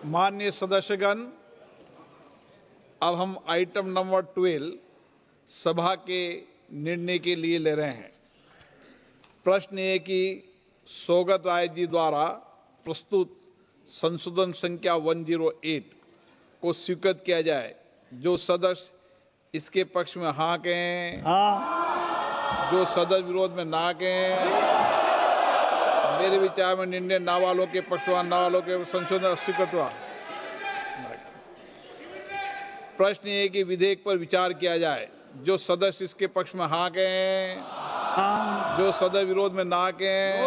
माननीय सदस्यगण, अब हम आइटम नंबर 12 सभा के निर्णय के लिए ले रहे हैं। प्रश्न ये कि सौगत राय जी द्वारा प्रस्तुत संशोधन संख्या 108 को स्वीकृत किया जाए। जो सदस्य इसके पक्ष में हाँ कहें, जो सदस्य विरोध में ना कहें। मेरे विचार में निर्णय ना वालों के पक्ष में, ना वालों के संशोधन स्वीकृत हुआ। प्रश्न ये कि विधेयक पर विचार किया जाए। जो सदस्य इसके पक्ष में हाँ कहें, जो सदस्य विरोध में ना कहें।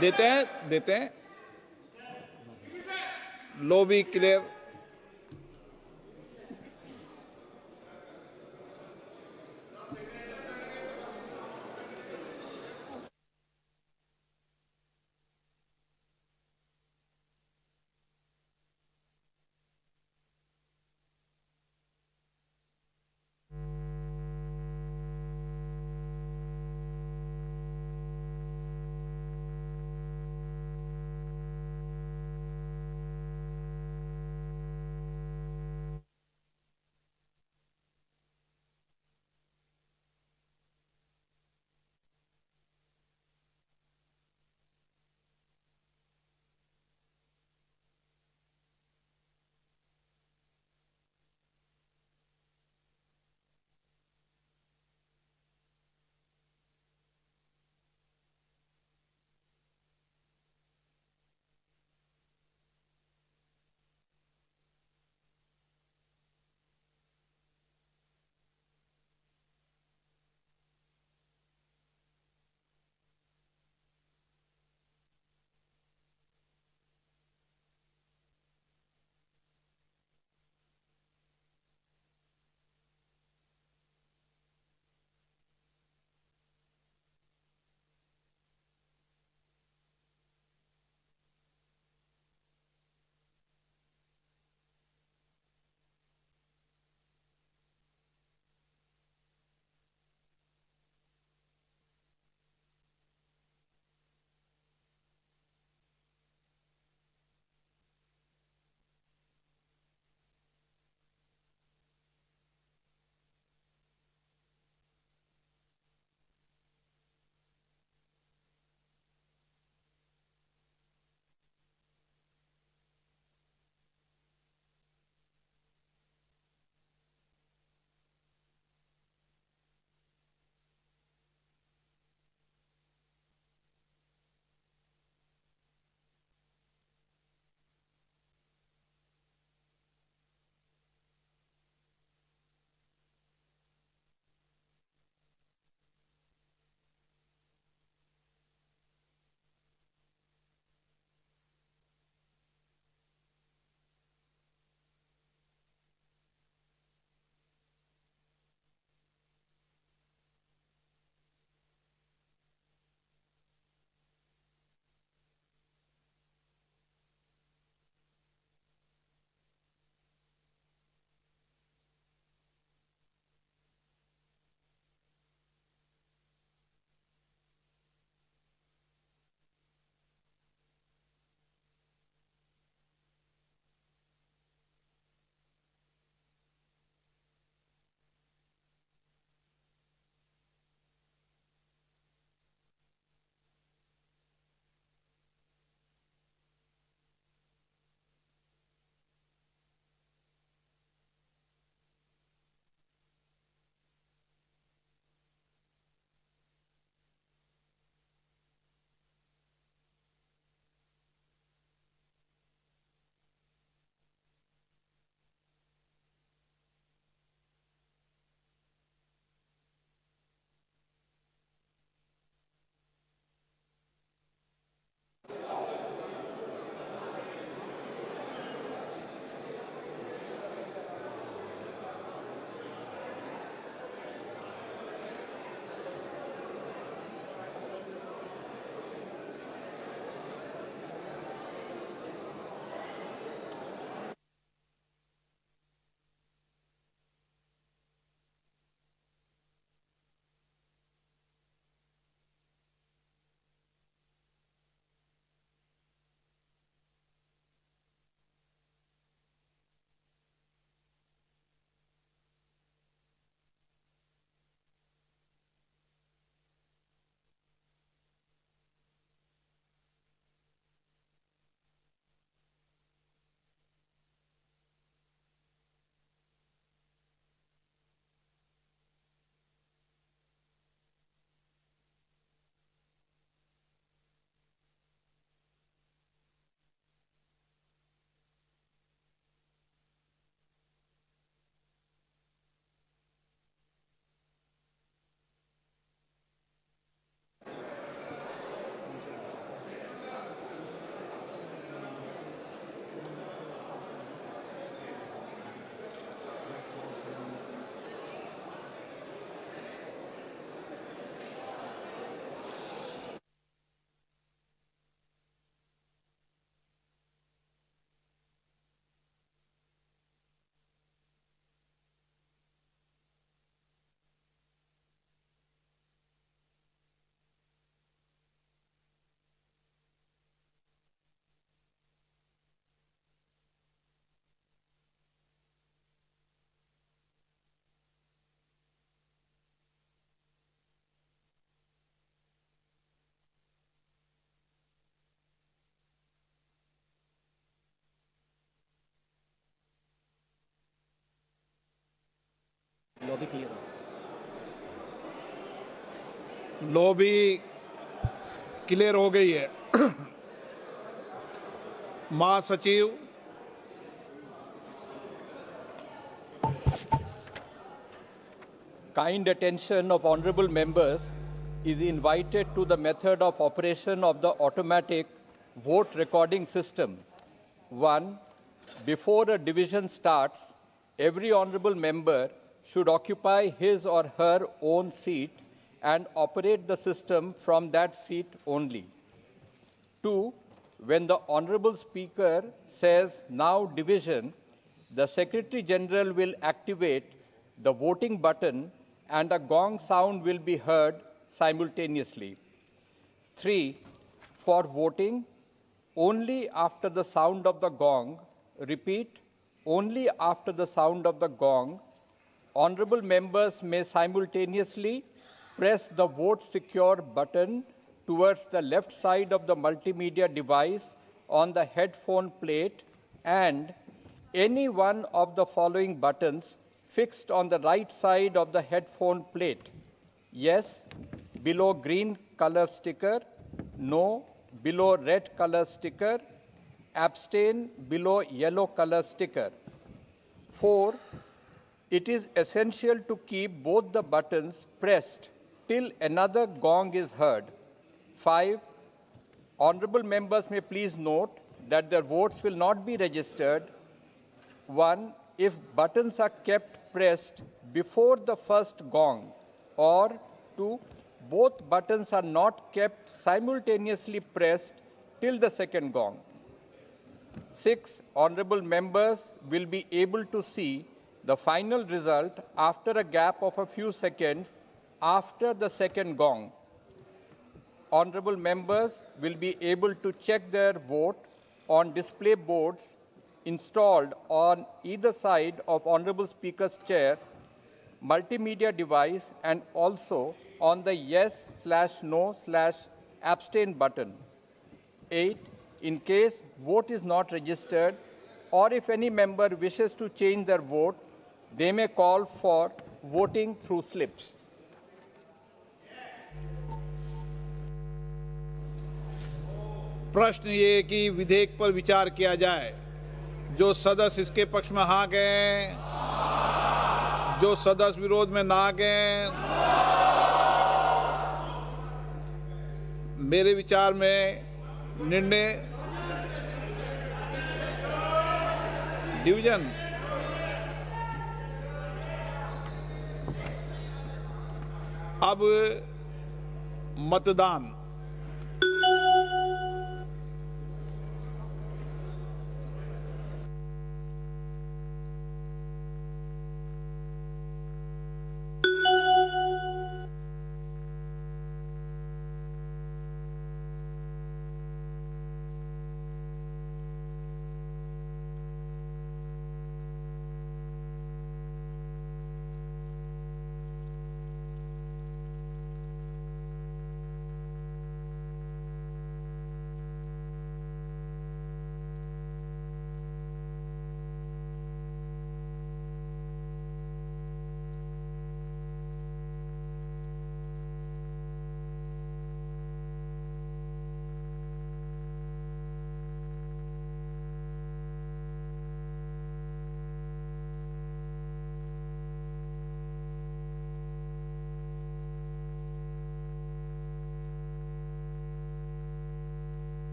देते हैं लॉबी क्लियर। लॉबी क्लियर हो। लॉबी क्लियर हो गई है। महासचिव Kind attention of honorable members is invited to the method of operation of the automatic vote recording system. 1. Before a division starts, every honorable member should occupy his or her own seat and operate the system from that seat only. 2. When the Honorable Speaker says now division, the Secretary General will activate the voting button and a gong sound will be heard simultaneously. 3. For voting, only after the sound of the gong, repeat, only after the sound of the gong, honorable members may simultaneously press the vote secure button towards the left side of the multimedia device on the headphone plate and any one of the following buttons fixed on the right side of the headphone plate. Yes, below green color sticker. No, below red color sticker. Abstain, below yellow color sticker. 4. It is essential to keep both the buttons pressed till another gong is heard. 5. Honorable members may please note that their votes will not be registered. 1. If buttons are kept pressed before the first gong, or 2. Both buttons are not kept simultaneously pressed till the second gong. 6. Honorable members will be able to see the final result after a gap of a few seconds after the second gong. Honorable members will be able to check their vote on display boards installed on either side of Honorable Speaker's chair, multimedia device, and also on the yes/no/abstain button. 8. In case vote is not registered, or if any member wishes to change their vote, they may call for voting through slips. प्रश्न ये कि विधेयक पर विचार किया जाए। जो सदस्य इसके पक्ष में हाँ गए, जो सदस्य विरोध में ना गए। मेरे विचार में निर्णय डिवीजन। अब मतदान।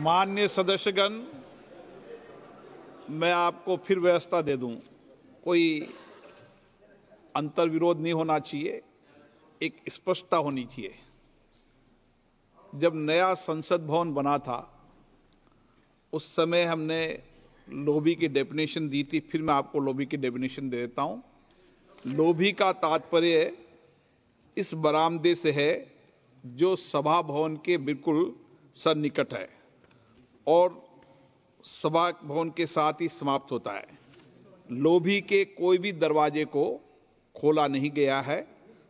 माननीय सदस्यगण, मैं आपको फिर व्यवस्था दे दूं। कोई अंतर्विरोध नहीं होना चाहिए, एक स्पष्टता होनी चाहिए। जब नया संसद भवन बना था उस समय हमने लोभी की डेफिनेशन दी थी। फिर मैं आपको लोभी की डेफिनेशन दे देता हूं। लोभी का तात्पर्य इस बरामदे से है जो सभा भवन के बिल्कुल सन्निकट है और सभा भवन के साथ ही समाप्त होता है। लोभी के कोई भी दरवाजे को खोला नहीं गया है।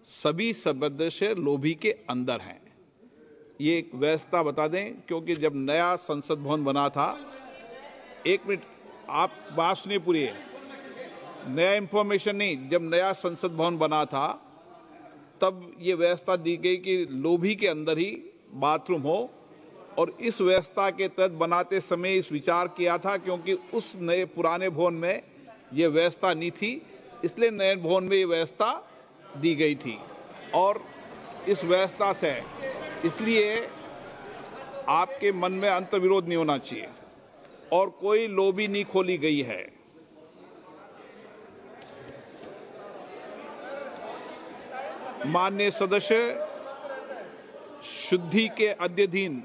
सभी सदस्य लोभी के अंदर हैं। ये एक व्यवस्था बता दें, क्योंकि जब नया संसद भवन बना था, एक मिनट आप बात सुनिए पूरी, नया इंफॉर्मेशन नहीं, जब नया संसद भवन बना था तब ये व्यवस्था दी गई कि लोभी के अंदर ही बाथरूम हो, और इस व्यवस्था के तहत बनाते समय इस विचार किया था, क्योंकि उस नए पुराने भवन में यह व्यवस्था नहीं थी, इसलिए नए भवन में ये व्यवस्था दी गई थी। और इस व्यवस्था से इसलिए आपके मन में अंतर्विरोध नहीं होना चाहिए और कोई लोभी नहीं खोली गई है। माननीय सदस्य, शुद्धि के अध्ययन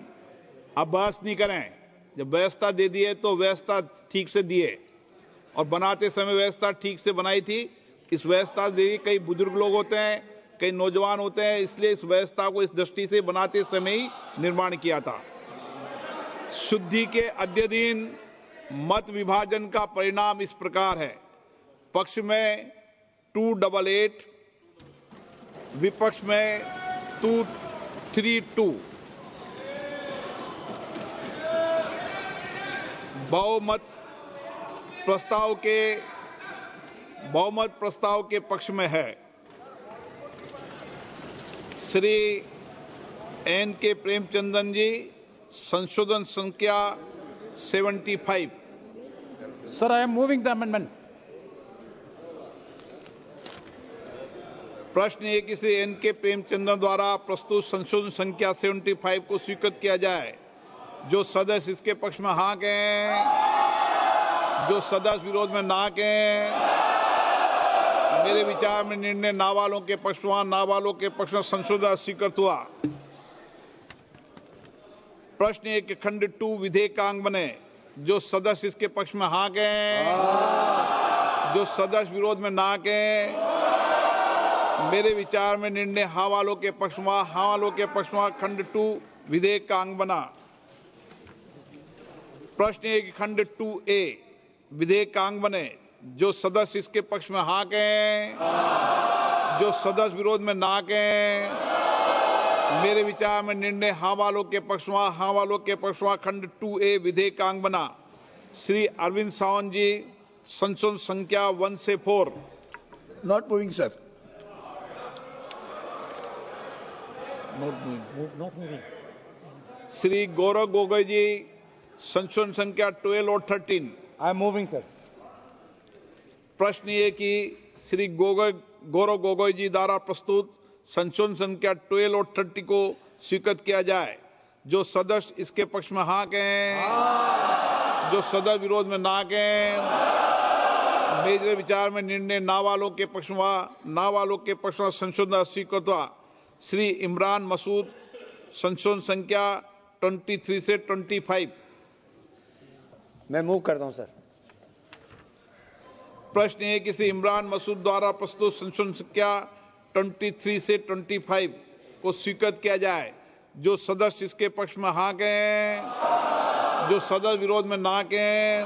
आप बहस नहीं करें। जब व्यवस्था दे दी है तो व्यवस्था ठीक से दिए, और बनाते समय व्यवस्था ठीक से बनाई थी। इस व्यवस्था दे, कई बुजुर्ग लोग होते हैं, कई नौजवान होते हैं, इसलिए इस व्यवस्था को इस दृष्टि से बनाते समय ही निर्माण किया था। शुद्धि के अध्ययन मत विभाजन का परिणाम इस प्रकार है। पक्ष में 288, विपक्ष में 232। बहुमत प्रस्ताव के पक्ष में है श्री एन के प्रेमचंदन जी, संशोधन संख्या 75। Sir, I am moving the amendment. प्रश्न ये कि श्री एन के प्रेमचंदन द्वारा प्रस्तुत संशोधन संख्या 75 को स्वीकृत किया जाए। जो सदस्य इसके पक्ष में हाँ कहें, जो सदस्य विरोध में ना कहें। मेरे विचार में निर्णय ना वालों के पक्ष में, ना वालों के पक्ष में संशोधन स्वीकृत हुआ। प्रश्न एक, खंड 2 विधेयकांग बने। जो सदस्य इसके पक्ष में हाँ कहें, जो सदस्य विरोध में ना कहें। मेरे विचार में निर्णय हाँ वालों के पक्ष में, हाँ वालों के पक्ष में खंड 2 विधेयकांग बना। प्रश्न एक, खंड 2A विधेयकांग बने। जो सदस्य इसके पक्ष में हाँ कहें, जो सदस्य विरोध में ना कहें। मेरे विचार में निर्णय हाँ वालों के पक्ष में, हाँ वालों के पक्ष में खंड 2A विधेयकांग बना। श्री अरविंद सावंत जी, संशोधन संख्या 1 से 4। Not moving, sir. Not moving. Shri Gaurav Gogoi जी, संशोधन संख्या 12 और 13। I am moving, sir. प्रश्न ये कि श्री गौरव गोगोई जी द्वारा प्रस्तुत संशोधन संख्या 12 और 30 को स्वीकृत किया जाए। जो सदस्य इसके पक्ष में हाँ कहें, जो सदस्य विरोध में ना कहें। मेरे विचार में निर्णय ना वालों के पक्ष में, ना वालों के पक्ष में संशोधन स्वीकृत हुआ। श्री इमरान मसूद, संशोधन संख्या 23 से 25। मैं मूव करता हूं सर। प्रश्न है कि श्री इमरान मसूद द्वारा प्रस्तुत संशोधन संख्या 23 से 25 को स्वीकृत किया जाए। जो सदस्य इसके पक्ष में हाँ कहें, जो सदस्य विरोध में ना कहें।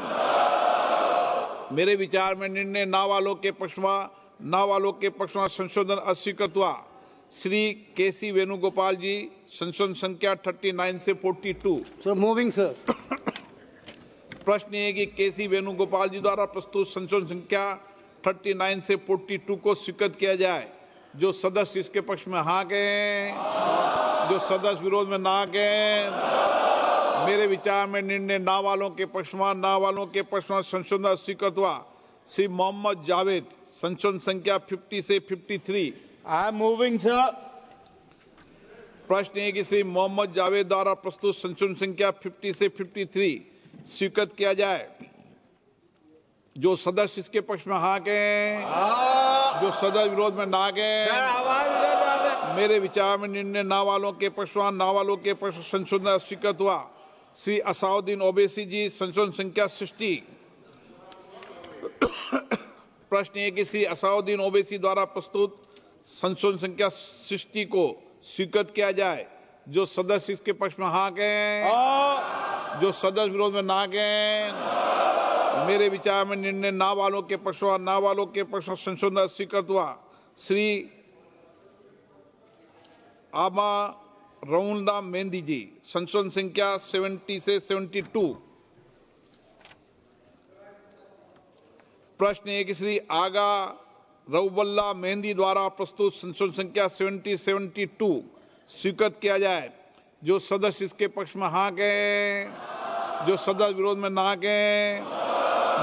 मेरे विचार में निर्णय ना वालों के पक्ष में, ना वालों के पक्ष में संशोधन अस्वीकृत हुआ। श्री केसी वेणुगोपाल जी, संशोधन संख्या 39 से 42। So moving, sir. प्रश्न है कि केसी वेणुगोपाल जी द्वारा प्रस्तुत संशोधन संख्या 39 से 42 को स्वीकृत किया जाए। जो सदस्य इसके पक्ष में हाँ कहें, जो सदस्य विरोध में ना कहें। मेरे विचार में निर्णय ना वालों के पक्ष में, ना वालों के पक्ष में संशोधन स्वीकृत हुआ। श्री मोहम्मद जावेद, संशोधन संख्या 50 से 53। I am moving, sir. प्रश्न है कि श्री मोहम्मद जावेद द्वारा प्रस्तुत संशोधन संख्या 50 से 53 स्वीकृत किया जाए। जो सदस्य इसके पक्ष में हाँ कहें, जो सदस्य विरोध में ना कहें। मेरे विचार में निर्णय ना वालों के पक्ष में, ना वालों के पक्ष में संशोधन स्वीकृत हुआ। श्री असाउद्दीन ओवैसी जी, संशोधन संख्या 60। प्रश्न है कि श्री असाउद्दीन ओवैसी द्वारा प्रस्तुत संशोधन संख्या 60 को स्वीकृत किया जाए। जो सदस्य इसके पक्ष में हाँ कहें, जो सदस्य विरोध में ना कहें। मेरे विचार में निर्णय ना वालों के पक्ष में, ना वालों के पक्ष में संशोधन स्वीकृत हुआ। श्री आमा रउल्ला मेहंदी जी, संशोधन संख्या 70 से 72। प्रश्न है कि श्री आगा रउल्ला मेहंदी द्वारा प्रस्तुत संशोधन संख्या 70-72 स्वीकृत किया जाए। जो सदस्य इसके पक्ष में हाँ कहें, जो सदस्य विरोध में ना कहें।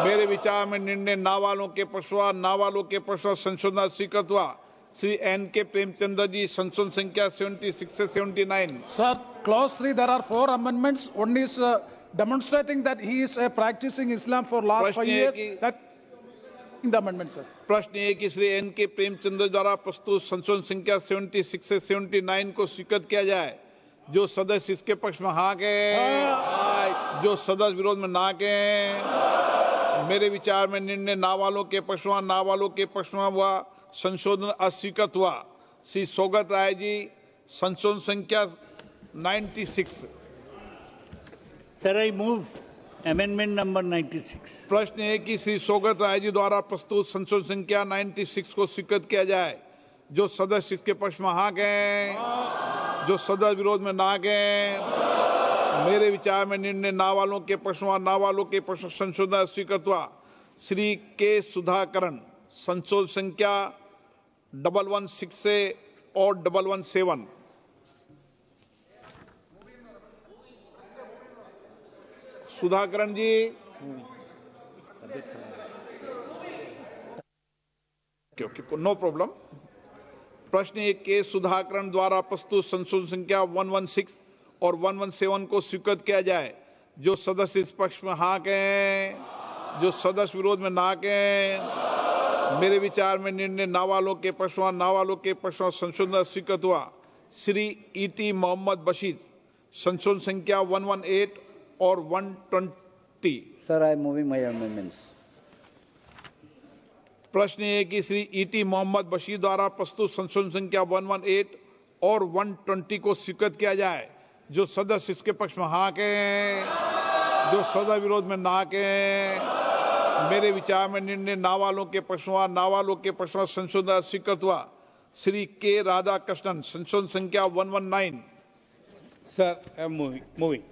मेरे विचार में निर्णय ना वालों के पक्ष में, ना वालों के पक्ष में संशोधन स्वीकृत हुआ। श्री N.K. प्रेमचंद्र जी, संशोधन संख्या 76 से 79। Sir, clause 3, there are 4 amendments. One is demonstrating that he is practicing Islam for last 5 years. That in the amendment, sir. प्रश्न है कि श्री N.K. प्रेमचंद्र द्वारा प्रस्तुत संशोधन संख्या 76 से 79 को स्वीकृत किया जाए। जो सदस्य इसके पक्ष में हाँ कहें, जो सदस्य विरोध में ना कहें। मेरे विचार में निर्णय ना वालों के पक्ष में, ना वालों के पक्ष में हुआ। संशोधन अस्वीकृत हुआ। श्री सौगत राय जी, संशोधन संख्या 96। Sir, I move amendment number 96. प्रश्न है कि श्री सौगत राय जी द्वारा प्रस्तुत संशोधन संख्या 96 को स्वीकृत किया जाए। जो सदस्य इसके पक्ष में हाँ कहें, जो सदस्य विरोध में ना कहें। मेरे विचार में निर्णय ना वालों के पक्ष में, ना वालों के पक्ष में संशोधन स्वीकृत हुआ। श्री के सुधाकरण, संशोधन संख्या 116 से और 117। सुधाकरण जी, नो प्रॉब्लम। प्रश्न एक के सुधाकरण द्वारा प्रस्तुत संशोधन संख्या 116 और 117 को स्वीकृत किया जाए। जो सदस्य इस पक्ष में हाँ कहें, जो सदस्य विरोध में ना कहें। मेरे विचार में निर्णय ना वालों के पक्ष में, ना वालों के पक्ष में संशोधन स्वीकृत हुआ। श्री E.T. मोहम्मद बशीर, संशोधन संख्या 118 और 120। Sir, I am moving my amendments. प्रश्न है कि श्री E.T. मोहम्मद बशीर द्वारा प्रस्तुत संशोधन संख्या 118 और 120 को स्वीकृत किया जाए। जो सदस्य इसके पक्ष में हाँ कहें, जो सदस्य विरोध में ना कहें। मेरे विचार में निर्णय ना वालों के पक्ष में, ना वालों के पक्ष में संशोधन स्वीकृत हुआ। श्री के राधाकृष्णन, संशोधन संख्या 119। Sir, I am moving.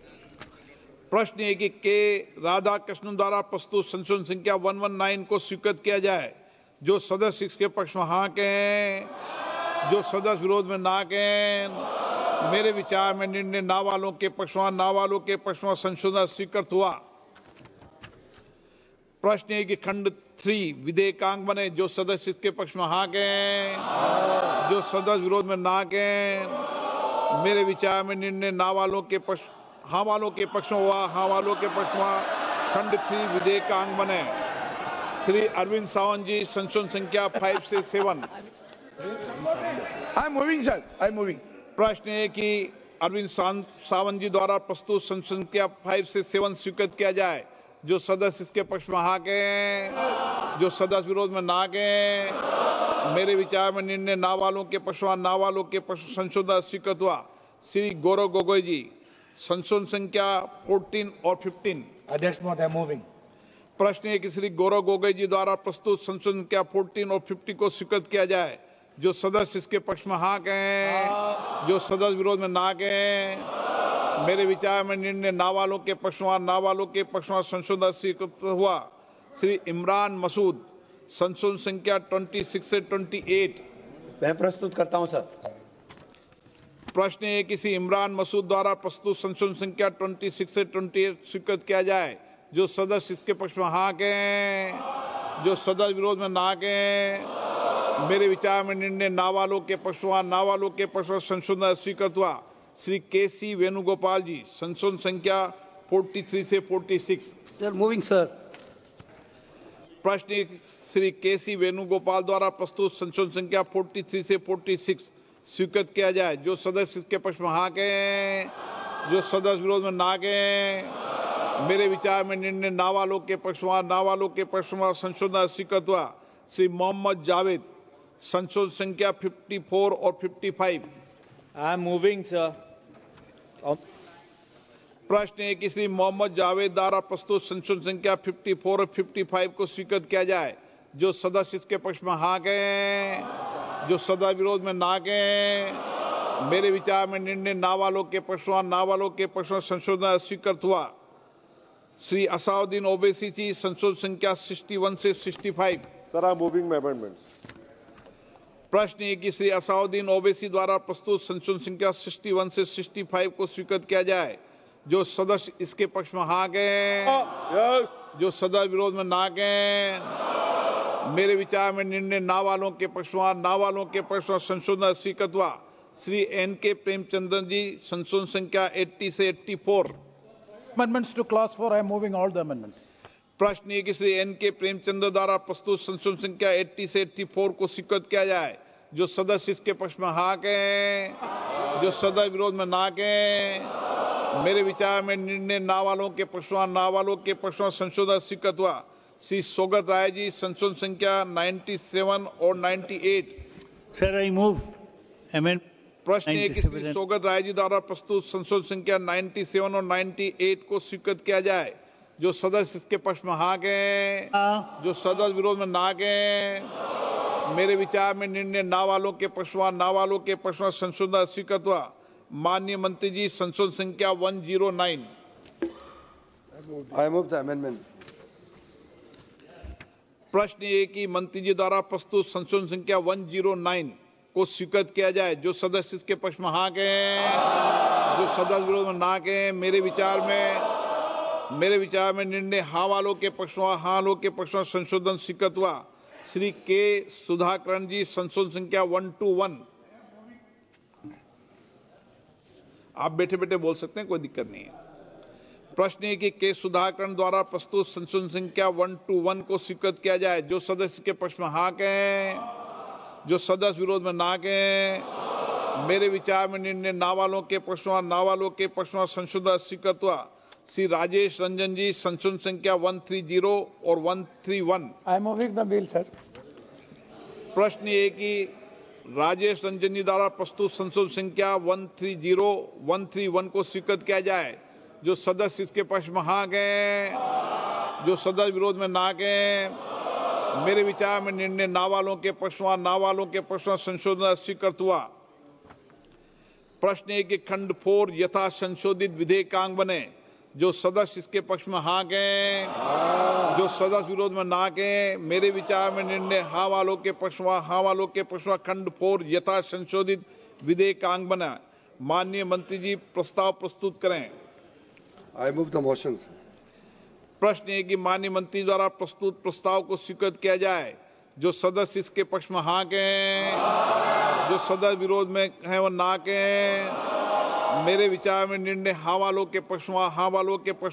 प्रश्न है कि के राधाकृष्णन द्वारा प्रस्तुत संशोधन संख्या 119 को स्वीकृत किया जाए। जो सदस्य इसके पक्ष में हाँ कहें, जो सदस्य विरोध में ना कहें। मेरे विचार में निर्णय ना वालों के पक्ष में, ना वालों के पक्ष में संशोधन स्वीकृत हुआ। प्रश्न है कि खंड 3 विधेयकांग बने। जो सदस्य इसके पक्ष में हाँ कहें, जो सदस्य विरोध में ना कहें। मेरे विचार में निर्णय ना वालों के पक्ष, हाँ वालों के पक्ष में हुआ। हाँ वालों के पक्ष में खंड 3 विधेयकांग बने। श्री अरविंद सावंत जी, संशोधन संख्या 5 से 7। I'm moving, sir. I'm moving. प्रश्न है कि अरविंद सावंत जी द्वारा प्रस्तुत संशोधन संख्या 5 से 7 स्वीकृत किया जाए। जो सदस्य इसके पक्ष में हाँ कहें, जो सदस्य विरोध में ना कहें। मेरे विचार में निर्णय ना वालों के पक्ष में, ना वालों के पक्ष में संशोधन स्वीकृत हुआ। श्री गौरव गोगोई जी, संशोधन संख्या 14 और 15। Adesh Mohoday, moving. प्रश्न है कि श्री गौरव गोगोई जी द्वारा प्रस्तुत संशोधन संख्या 14 और 50 को स्वीकृत किया जाए। जो सदस्य इसके पक्ष में हाँ कहें, जो सदस्य विरोध में ना कहें। मेरे विचार में निर्णय ना वालों के पक्ष में, ना वालों के पक्ष में संशोधन स्वीकृत हुआ। श्री इमरान मसूद, संशोधन संख्या 26 से 28। मैं प्रस्तुत करता हूं सर। प्रश्न है कि श्री इमरान मसूद द्वारा प्रस्तुत संशोधन संख्या 26 से 28 स्वीकृत किया जाए। जो सदस्य इसके पक्ष में हाँ कहें, जो सदस्य विरोध में ना कहें। मेरे विचार में निर्णय नावालों के पक्ष में संशोधन स्वीकृत हुआ। श्री केसी वेणुगोपाल जी, संशोधन संख्या 43 से 46। Sir, moving, sir. प्रश्न श्री केसी वेणुगोपाल द्वारा प्रस्तुत संशोधन संख्या 43 से 46 स्वीकृत किया जाए। जो सदस्य इसके पक्ष में हाँ कहें, जो सदस्य विरोध में ना कहें। मेरे विचार में निर्णय नावालों के पक्ष में संशोधन स्वीकृत हुआ। श्री मोहम्मद जावेद, संशोधन संख्या 54 और 55। I am moving, sir. प्रश्न है कि श्री मोहम्मद जावेद द्वारा प्रस्तुत संशोधन संख्या 54 और 55 को स्वीकृत किया जाए। जो सदस्य इसके पक्ष में हाँ कहें, जो सदस्य विरोध में ना कहें। मेरे विचार में निर्णय नावालों के पक्ष में संशोधन स्वीकृत हुआ। श्री असाउद्दीन ओवैसी जी, संशोधन संख्या 61 से 65। Sir, I am moving my amendments. प्रश्न है कि श्री असाउद्दीन ओवैसी द्वारा प्रस्तुत संशोधन संख्या 61 से 65 को स्वीकृत किया जाए। जो सदस्य इसके पक्ष में हाँ कहें, Yes. जो सदस्य विरोध में ना कहें। मेरे विचार में निर्णय नावालों के पक्ष में संशोधन स्वीकृत हुआ। श्री एन.के. प्रेमचंद्रन जी, संशोधन संख्या 80 से 84। Amendments to clause 4, I am moving all the amendments. प्रश्न है कि श्री एन.के. प्रेमचंद्र द्वारा प्रस्तुत संशोधन संख्या 80 से 84 को स्वीकृत किया जाए। जो सदस्य इसके पक्ष में हाँ कहें, जो सदस्य विरोध में ना कहें। मेरे विचार में निर्णय नावालों के पक्ष में संशोधन स्वीकृत हुआ। श्री सोगत राय जी, संशोधन संख्या 97 और 98। Sir, I move. Amend. प्रश्न है कि श्री सोगत राय जी द्वारा प्रस्तुत संशोधन संख्या 97 और 98 को स्वीकृत किया जाए। जो सदस्य इसके पक्ष में हाँ कहें, जो सदस्य विरोध में ना कहें। मेरे विचार में निर्णय नावालों के पक्ष में संशोधन स्वीकृत हुआ। माननीय मंत्री जी, संशोधन संख्या 109। I move the amendment. प्रश्न ये कि मंत्री जी द्वारा प्रस्तुत संशोधन संख्या 109 को स्वीकृत किया जाए। जो सदस्य इसके पक्ष में हाँ कहें, जो सदस्य विरोध में ना कहें। मेरे विचार में निर्णय हाँ वालों के पक्ष में संशोधन स्वीकृत हुआ। श्री के सुधाकरण जी, संशोधन संख्या 121। आप बैठे बैठे बोल सकते हैं, कोई दिक्कत नहीं है। प्रश्न है कि के सुधाकरण द्वारा प्रस्तुत संशोधन संख्या 121 को स्वीकृत किया जाए। जो सदस्य के पक्ष में हाँ कहें, जो सदस्य विरोध में ना कहें। मेरे विचार में निर्णय नावालों के पक्ष में संशोधन स्वीकृत हुआ। श्री राजेश रंजन जी, संशोधन संख्या 130 और 131। I am moving the bill, sir. प्रश्न ये कि राजेश रंजन जी द्वारा प्रस्तुत संशोधन संख्या 130, 131 को स्वीकृत किया जाए। जो सदस्य इसके पक्ष में हाँ कहें, जो सदस्य विरोध में ना कहें। मेरे विचार में निर्णय नावालों के पक्ष में संशोधन स्वीकृत हुआ। प्रश्न है कि खंड 4 यथा संशोधित विधेयकांग बने। जो सदस्य इसके पक्ष में हाँ कहें, जो सदस्य विरोध में ना कहें। मेरे विचार में निर्णय हाँ वालों के पक्ष में खंड 4 यथा संशोधित विधेयकांग बना। माननीय मंत्री जी, प्रस्ताव प्रस्तुत करें। I move the motion. प्रश्न है कि माननीय मंत्री द्वारा प्रस्तुत प्रस्ताव को स्वीकृत किया जाए। जो सदस्य इसके पक्ष में हाँ कहें, जो सदस्य विरोध में है वो ना कहें। मेरे विचार में निर्णय हाँ वालों के पक्ष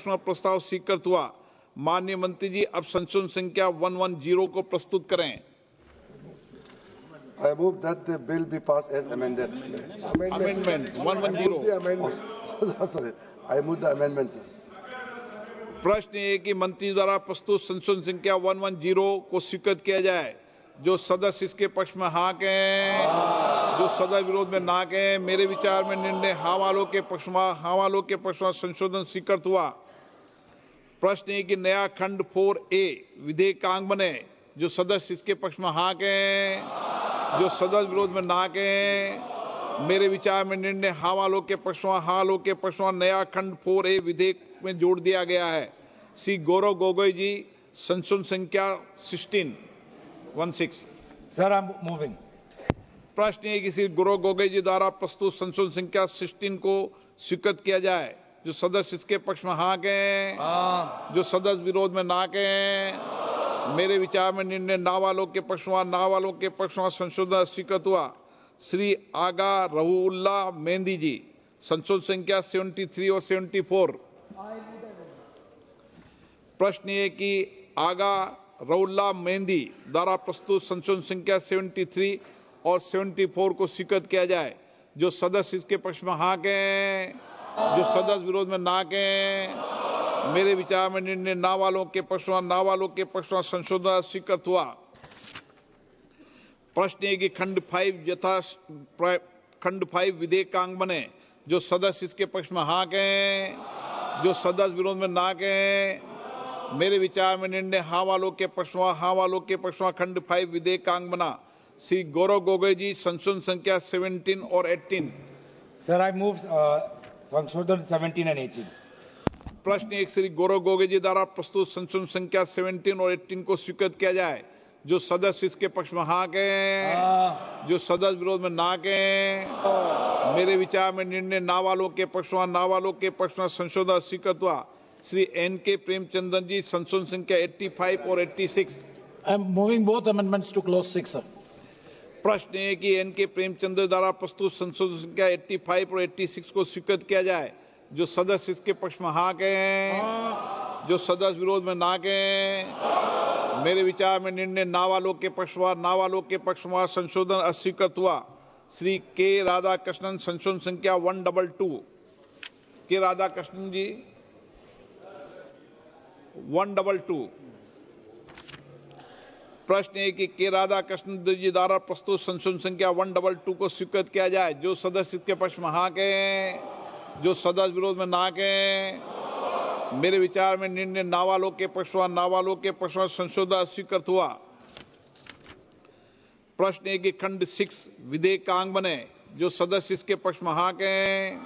में प्रस्ताव स्वीकृत हुआ। माननीय मंत्री जी, अब संशोधन संख्या 110 को प्रस्तुत करें। I move that the bill be passed as amended. Amendment 110। Sorry, I move the amendment, sir. प्रश्न ये कि मंत्री द्वारा प्रस्तुत संशोधन संख्या 110 को स्वीकृत किया जाए। जो सदस्य इसके पक्ष में हाँ कहें, जो सदस्य विरोध में ना कहें। मेरे विचार में निर्णय हाँ वालों के पक्ष में संशोधन स्वीकृत हुआ। प्रश्न है कि नया खंड 4A विधेयकांग बने। जो सदस्य इसके पक्ष में हाँ कहें, जो सदस्य विरोध में ना कहें। मेरे विचार में निर्णय हाँ वालों के पक्ष में नया खंड 4A विधेयक में जोड़ दिया गया है। श्री गौरव गोगोई जी, संशोधन संख्या 16। Sir, I am moving. प्रश्न है कि श्री गौरव गोगोई जी द्वारा प्रस्तुत संशोधन संख्या 16 को स्वीकृत किया जाए। जो सदस्य इसके पक्ष में हाँ कहें, जो सदस्य विरोध में ना कहें। मेरे विचार में निर्णय ना वालों के पक्ष में संशोधन स्वीकृत हुआ। श्री आगा रहुल्ला मेहंदी जी, संशोधन संख्या 73 और 74। प्रश्न ये कि आगा रहुल्ला मेहंदी द्वारा प्रस्तुत संशोधन संख्या 73 और 74 को स्वीकृत किया जाए। जो सदस्य इसके पक्ष में हाँ कहें, जो सदस्य विरोध में ना कहें। मेरे विचार में निर्णय ना वालों के पक्ष में संशोधन स्वीकृत हुआ। प्रश्न है कि खंड 5 विधेयक का अंग बने। जो सदस्य इसके पक्ष में हाँ कहें, जो सदस्य विरोध में ना कहें। मेरे विचार में निर्णय हाँ वालों के पक्ष में खंड 5 विधेयक का अंग बना। श्री गौरव गोगोई जी, संशोधन संख्या 17 और 18। Sir, I move संशोधन 17 and 18. प्रश्न एक, श्री गौरव गोगोई जी द्वारा प्रस्तुत संशोधन संख्या 17 और 18 को स्वीकृत किया जाए। जो सदस्य इसके पक्ष में हाँ कहें, जो सदस्य विरोध में ना कहें। मेरे विचार में निर्णय ना वालों के पक्ष में संशोधन स्वीकृत हुआ। श्री N.K. प्रेमचंद्रन जी, संशोधन संख्या 85 और 86। I am moving both amendments to clause 6, sir. प्रश्न है कि N.K. प्रेमचंद्र द्वारा प्रस्तुत संशोधन संख्या 85 और 86 को स्वीकृत किया जाए। जो सदस्य इसके पक्ष में हाँ कहें, जो सदस्य विरोध में ना कहें। मेरे विचार में निर्णय ना वालों के पक्ष में संशोधन अस्वीकृत हुआ। श्री के राधाकृष्णन, संशोधन संख्या 122। के राधाकृष्णन जी 122। प्रश्न है कि के राधाकृष्णन जी द्वारा प्रस्तुत संशोधन संख्या 122 को स्वीकृत किया जाए। जो सदस्य इसके पक्ष में हाँ कहें, जो सदस्य विरोध में ना कहें। मेरे विचार में निर्णय ना वालों के पक्ष में संशोधन अस्वीकृत हुआ। प्रश्न है कि खंड 6 विधेयक का अंग बने। जो सदस्य इसके पक्ष में हाँ कहें,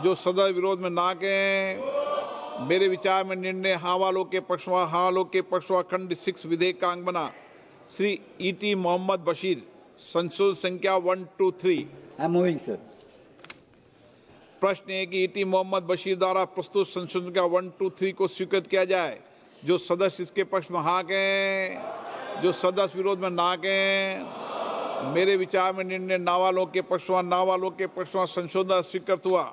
जो सदस्य विरोध में ना कहें। मेरे विचार में निर्णय हाँ वालों के पक्ष में खंड 6 विधेयक का अंग बना। श्री E.T. मोहम्मद बशीर, संशोधन संख्या 123। I am moving sir. प्रश्न है कि E.T. मोहम्मद बशीर द्वारा प्रस्तुत संशोधन संख्या 123 को स्वीकृत किया जाए। जो सदस्य इसके पक्ष में हाँ कहें, जो सदस्य विरोध में ना कहें। मेरे विचार में निर्णय ना वालों के पक्ष में संशोधन स्वीकृत हुआ।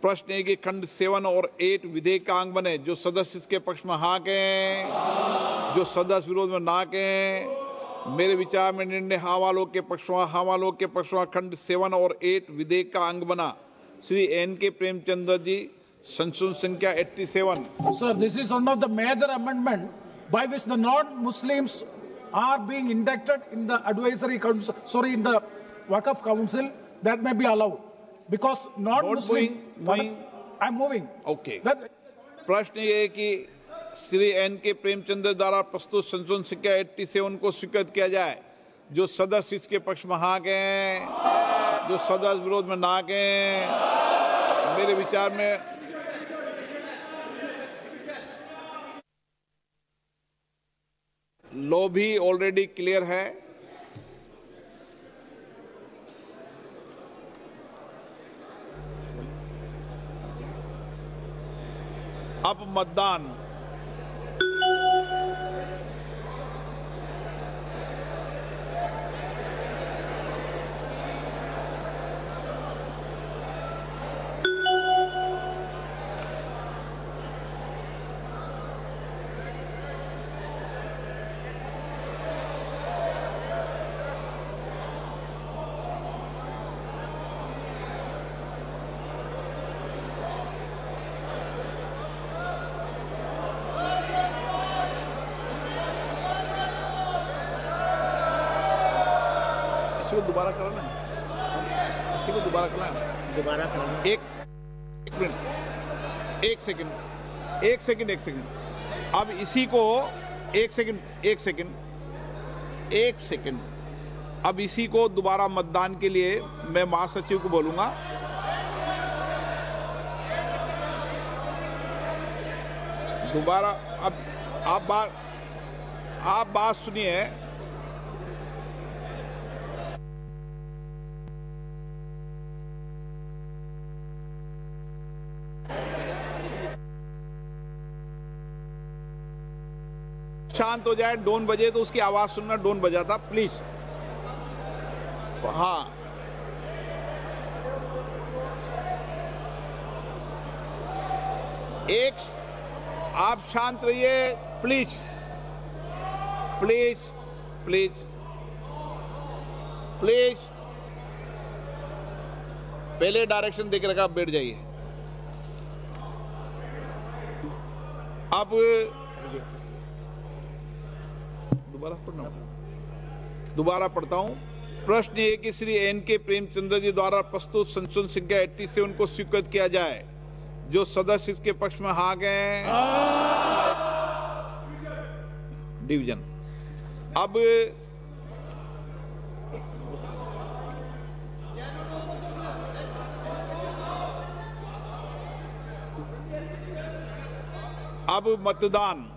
प्रश्न है कि खंड 7 और 8 विधेयक का अंग बने। जो सदस्य इसके पक्ष में हाँ कहें, जो सदस्य विरोध में ना कहें। मेरे विचार में निर्णय हाँ वालों के पक्ष में खंड 7 और 8 विधेयक का अंग बना। श्री N.K. प्रेमचंद्र जी, संशोधन संख्या 87। Sir, this is one of the major amendment by which the non-Muslims are being inducted in the advisory council, in the Waqf council. That may be allowed. Because non-Muslim, I'm moving. Okay. प्रश्न ये है कि Shri N.K. Premchandra द्वारा प्रस्तुत संशोधन संख्या 87 को स्वीकृत किया जाए। जो सदस्य इसके पक्ष में हाँ कहें, जो सदस्य विरोध में ना कहें। मेरे विचार में लॉ भी ऑलरेडी क्लियर है। अब मतदान। दोबारा करना है, इसी को दोबारा करना है। एक मिनट, एक सेकंड। अब इसी को एक सेकंड। अब इसी को दोबारा मतदान के लिए मैं महासचिव को बोलूंगा। दोबारा अब आप बात सुनिए। शांत हो जाए। डोन बजे तो उसकी आवाज सुनना, डोन बजा था, प्लीज। हाँ, एक, आप शांत रहिए प्लीज, प्लीज, प्लीज, प्लीज। पहले डायरेक्शन देकर रखा, आप बैठ जाइए। अब दोबारा पढ़ता हूं। प्रश्न ये कि श्री एन.के. प्रेमचंद्र जी द्वारा प्रस्तुत संशोधन संख्या 87 को स्वीकृत किया जाए। जो सदस्य इसके पक्ष में हाँ गए, डिवीजन। अब मतदान।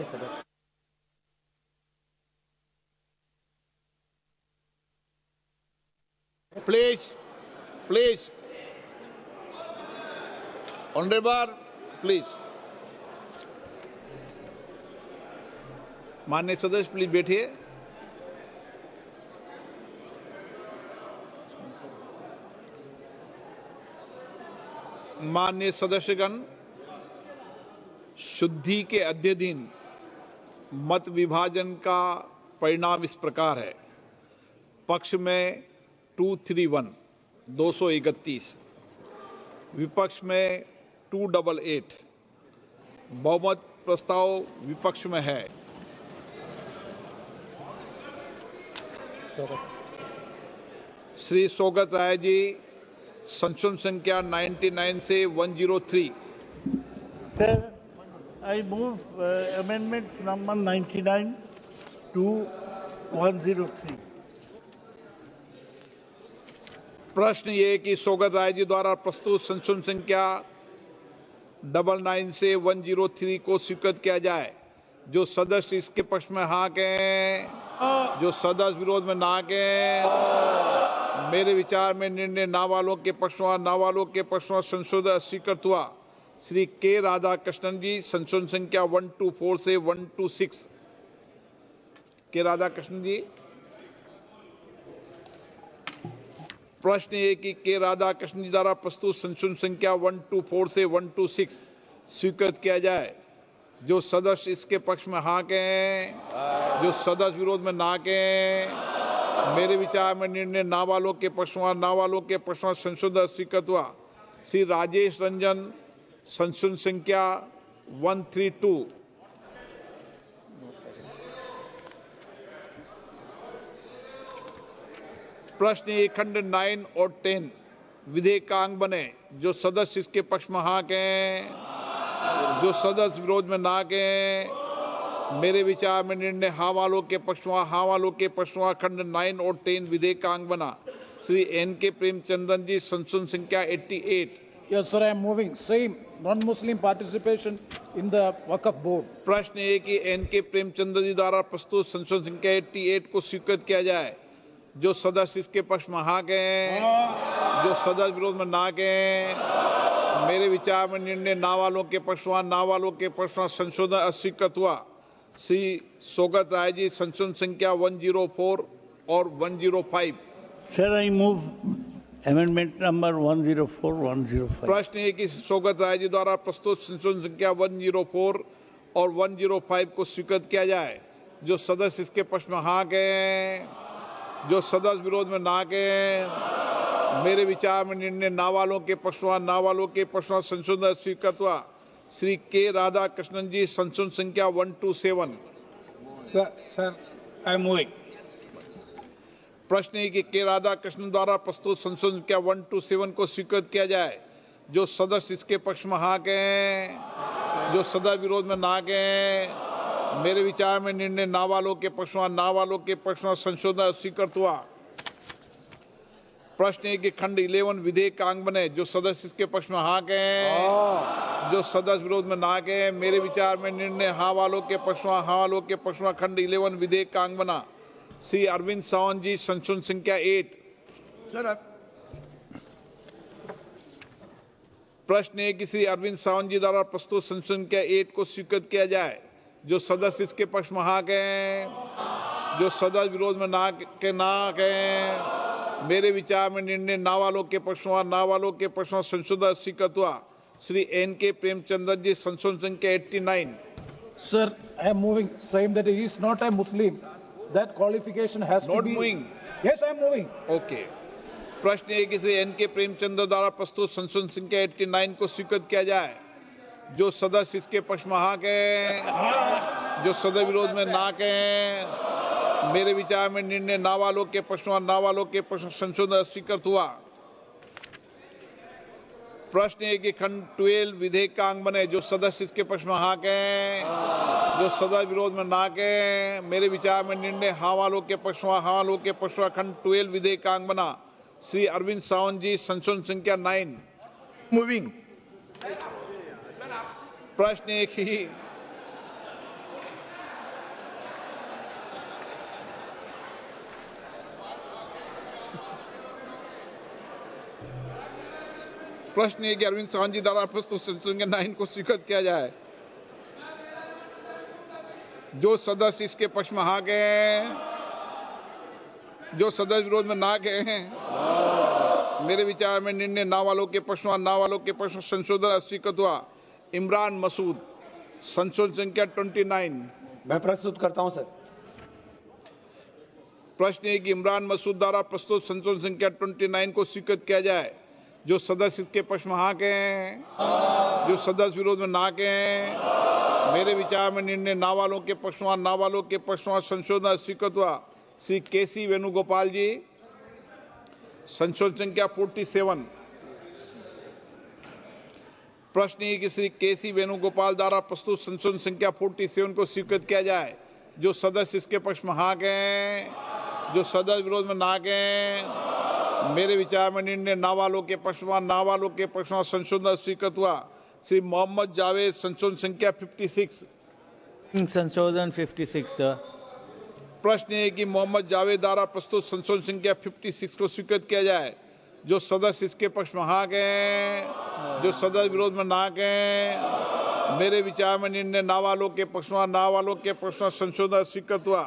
सदस्य। Please. Honorable, please. माननीय सदस्य प्लीज बैठिए। माननीय सदस्यगण, शुद्धि के अद्य दिन मत विभाजन का परिणाम इस प्रकार है। पक्ष में 231, विपक्ष में 288, बहुमत प्रस्ताव विपक्ष में है। श्री सौगत राय जी, संशोधन संख्या 99 से 103। Sir, I move amendments number 99 to 103. प्रश्न ये कि सौगत राय जी द्वारा प्रस्तुत संशोधन संख्या 99 से 103 को स्वीकृत किया जाए। जो सदस्य इसके पक्ष में हाँ कहें, जो सदस्य विरोध में ना कहें। मेरे विचार में निर्णय ना वालों के पक्ष में, ना वालों के पक्ष में संशोधन स्वीकृत हुआ। श्री के राधाकृष्णन जी, संशोधन संख्या 124 से 126। के राधाकृष्णन जी, प्रश्न ये कि के राधाकृष्णन जी द्वारा प्रस्तुत संशोधन संख्या 124 से 126 स्वीकृत किया जाए। जो सदस्य इसके पक्ष में हाँ कहें, जो सदस्य विरोध में ना कहें। मेरे विचार में निर्णय ना वालों के पक्ष में, ना वालों के पक्ष में संशोधन स्वीकृत हुआ। श्री राजेश रंजन, संशोधन संख्या 132। प्रश्न ये खंड 9 और 10 विधेयक का अंग बने। जो सदस्य इसके पक्ष में हाँ कहें, जो सदस्य विरोध में ना कहें। मेरे विचार में निर्णय हाँ वालों के पक्ष में, हाँ वालों के पक्ष में खंड 9 और 10 विधेयक का अंग बना। श्री एन.के. प्रेमचंद्रन जी, संशोधन संख्या 88। Yes, sir, I am moving. Same non-Muslim participation in the Waqf board. प्रश्न ये कि एन.के. प्रेमचंद्र जी द्वारा प्रस्तुत संशोधन संख्या 88 को स्वीकृत किया जाए। जो सदस्य इसके पक्ष में हाँ कहें, जो सदस्य विरोध में ना कहें। मेरे विचार में निर्णय ना वालों के पक्ष में, ना वालों के पक्ष में संशोधन अस्वीकृत हुआ। श्री सौगत राय जी, संशोधन संख्या 104 और 105। Sir, I move amendment number 104, 105. प्रश्न है कि सौगत राय जी द्वारा प्रस्तुत संशोधन संख्या 104 और 105 को स्वीकृत किया जाए। जो सदस्य इसके पक्ष में हाँ कहें, जो सदस्य विरोध में ना कहें। मेरे विचार में निर्णय ना वालों के पक्ष में, ना वालों के पक्ष में संशोधन स्वीकृत हुआ। श्री के राधाकृष्णन जी, संशोधन संख्या 127। Sir, I am moving. प्रश्न है कि के राधाकृष्णन द्वारा प्रस्तुत संशोधन संख्या 127 को स्वीकृत किया जाए। जो सदस्य इसके पक्ष में हाँ कहें, जो सदस्य विरोध में ना कहें। मेरे विचार में निर्णय ना वालों के पक्ष में, ना वालों के पक्ष में संशोधन स्वीकृत हुआ। प्रश्न है कि खंड 11 विधेयक का अंग बने। जो सदस्य इसके पक्ष में हाँ कहें, जो सदस्य विरोध में ना कहें। मेरे विचार में निर्णय हाँ वालों के पक्ष में, हाँ वालों के पक्ष में खंड 11 विधेयक का अंग बना। श्री अरविंद सावंत जी, संशोधन संख्या 8। प्रश्न है कि श्री अरविंद सावंत जी द्वारा प्रस्तुत संशोधन संख्या 8 को स्वीकृत किया जाए। जो सदस्य इसके पक्ष में हाँ कहें, जो सदस्य विरोध में ना कहें। मेरे विचार में निर्णय ना वालों के पक्ष में, ना वालों के पक्ष में संशोधन स्वीकृत हुआ। श्री एन.के. प्रेमचंद्र जी, संशोधन संख्या 89। Sir, I am moving. Same that he is not a Muslim. That qualification has to Not be. moving. Yes, I am moving. Okay. प्रश्न है कि श्री एन.के. प्रेमचंद्र द्वारा प्रस्तुत संशोधन संख्या 89 को स्वीकृत किया जाए। जो सदस्य इसके पक्ष में हाँ कहें, जो सदस्य विरोध में ना कहें। मेरे विचार में निर्णय ना वालों के पक्ष में, ना वालों के पक्ष में संशोधन स्वीकृत हुआ। प्रश्न है कि खंड 12 विधेयक का अंग बने। जो सदस्य इसके पक्ष में हाँ कहें, जो सदस्य विरोध में ना कहें। मेरे विचार में निर्णय हाँ वालों के पक्ष में, हाँ वालों के पक्ष में खंड 12 विधेयक का अंग बना। श्री अरविंद सावंत जी, संशोधन संख्या 9। Moving. प्रश्न है कि प्रश्न है कि अरविंद सावंत जी द्वारा प्रस्तुत संशोधन 9 को स्वीकृत किया जाए। जो सदस्य इसके पक्ष में हाँ गए हैं, जो सदस्य विरोध में ना गए हैं, मेरे विचार में निर्णय ना वालों के पक्ष में, ना वालों के पक्ष में संशोधन अस्वीकृत हुआ। इमरान मसूद, संशोधन संख्या 29। मैं प्रस्तुत करता हूं सर। प्रश्न है कि इमरान मसूद द्वारा प्रस्तुत संशोधन संख्या 29 को स्वीकृत किया जाए। जो सदस्य इसके पक्ष में हाँ गए हैं, जो सदस्य विरोध में ना गए हैं, मेरे विचार में निर्णय ना वालों के पक्ष में, ना वालों के पक्ष में संशोधन स्वीकृत हुआ। श्री केसी वेणुगोपाल जी, संशोधन संख्या 47। प्रश्न है कि श्री केसी वेणुगोपाल द्वारा प्रस्तुत संशोधन संख्या 47 को स्वीकृत किया जाए। जो सदस्य इसके पक्ष में हाँ गए, जो सदस्य विरोध में ना गए, मेरे विचार में निर्णय ना वालों के पक्ष में, ना वालों के पक्ष में संशोधन स्वीकृत हुआ। श्री मोहम्मद जावेद, संशोधन संख्या 56। संशोधन 56 सर। प्रश्न है कि मोहम्मद जावेद द्वारा प्रस्तुत संशोधन संख्या 56 को स्वीकृत किया जाए। जो सदस्य इसके पक्ष में हाँ गए, जो सदस्य विरोध में ना गए, मेरे विचार में निर्णय ना वालों के पक्ष में, ना वालों के पक्ष में संशोधन स्वीकृत हुआ।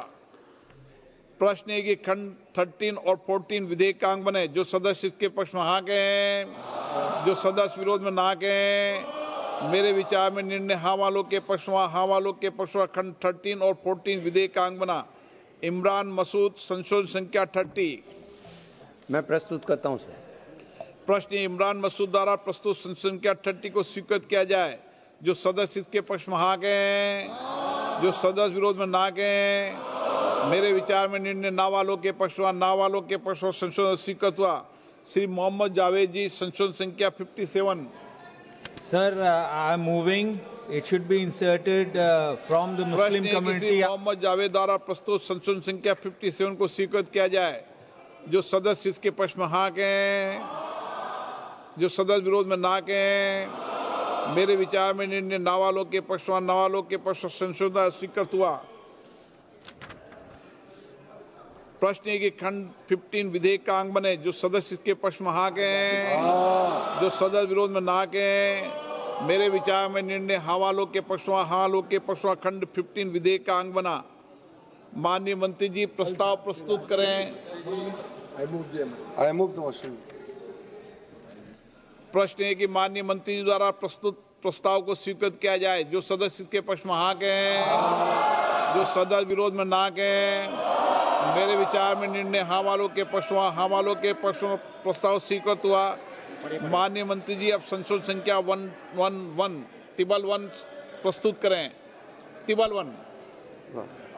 प्रश्न है कि खंड 13 और 14 विधेयक का अंग बने। जो सदस्य इसके पक्ष में हाँ गए, जो सदस्य विरोध में ना गए, मेरे विचार में निर्णय हाँ वालों के पक्ष में, हाँ वालों के पक्ष में खंड 13 और 14 विधेयक का अंग बना। इमरान मसूद, संशोधन संख्या 30। मैं प्रस्तुत करता हूं सर। प्रश्न इमरान मसूद द्वारा प्रस्तुत संशोधन संख्या 30 को स्वीकृत किया जाए। जो सदस्य इसके पक्ष में हाँ गए, जो सदस्य विरोध में ना गए, मेरे विचार में निर्णय ना वालों के पक्ष में, ना वालों के पक्ष में संशोधन स्वीकृत हुआ। श्री मोहम्मद जावेद जी, संशोधन संख्या 57। Sir, I'm moving. It should be inserted from the Muslim community. Mohammad Javed द्वारा प्रस्तुत संशोधन संख्या 57 को स्वीकृत किया जाए। जो सदस्य इसके पक्ष में हाँ गए, जो सदस्य विरोध में ना गए, मेरे विचार में निर्णय ना वालों के पक्ष में, ना वालों के पक्ष में संशोधन स्वीकृत हुआ। प्रश्न है कि खंड 15 विधेयक का अंग बने। जो सदस्य इसके पक्ष में हाँ गए, जो सदस्य विरोध में ना गए, मेरे विचार में निर्णय हाँ वालों के पक्ष में, हाँ वालों के पक्ष में खंड 15 विधेयक का अंग बना। माननीय मंत्री जी प्रस्ताव प्रस्तुत करें। I move the motion. प्रश्न है कि माननीय मंत्री जी द्वारा प्रस्तुत प्रस्ताव को स्वीकृत किया जाए। जो सदस्य इसके पक्ष में हाँ गए, जो सदस्य विरोध में ना गए, मेरे विचार में निर्णय हाँ वालों के पक्ष में, हाँ वालों के पक्ष में प्रस्ताव स्वीकृत हुआ। माननीय मंत्री जी अब संशोधन संख्या 111 टिबल 1 प्रस्तुत करें। टिबल 1।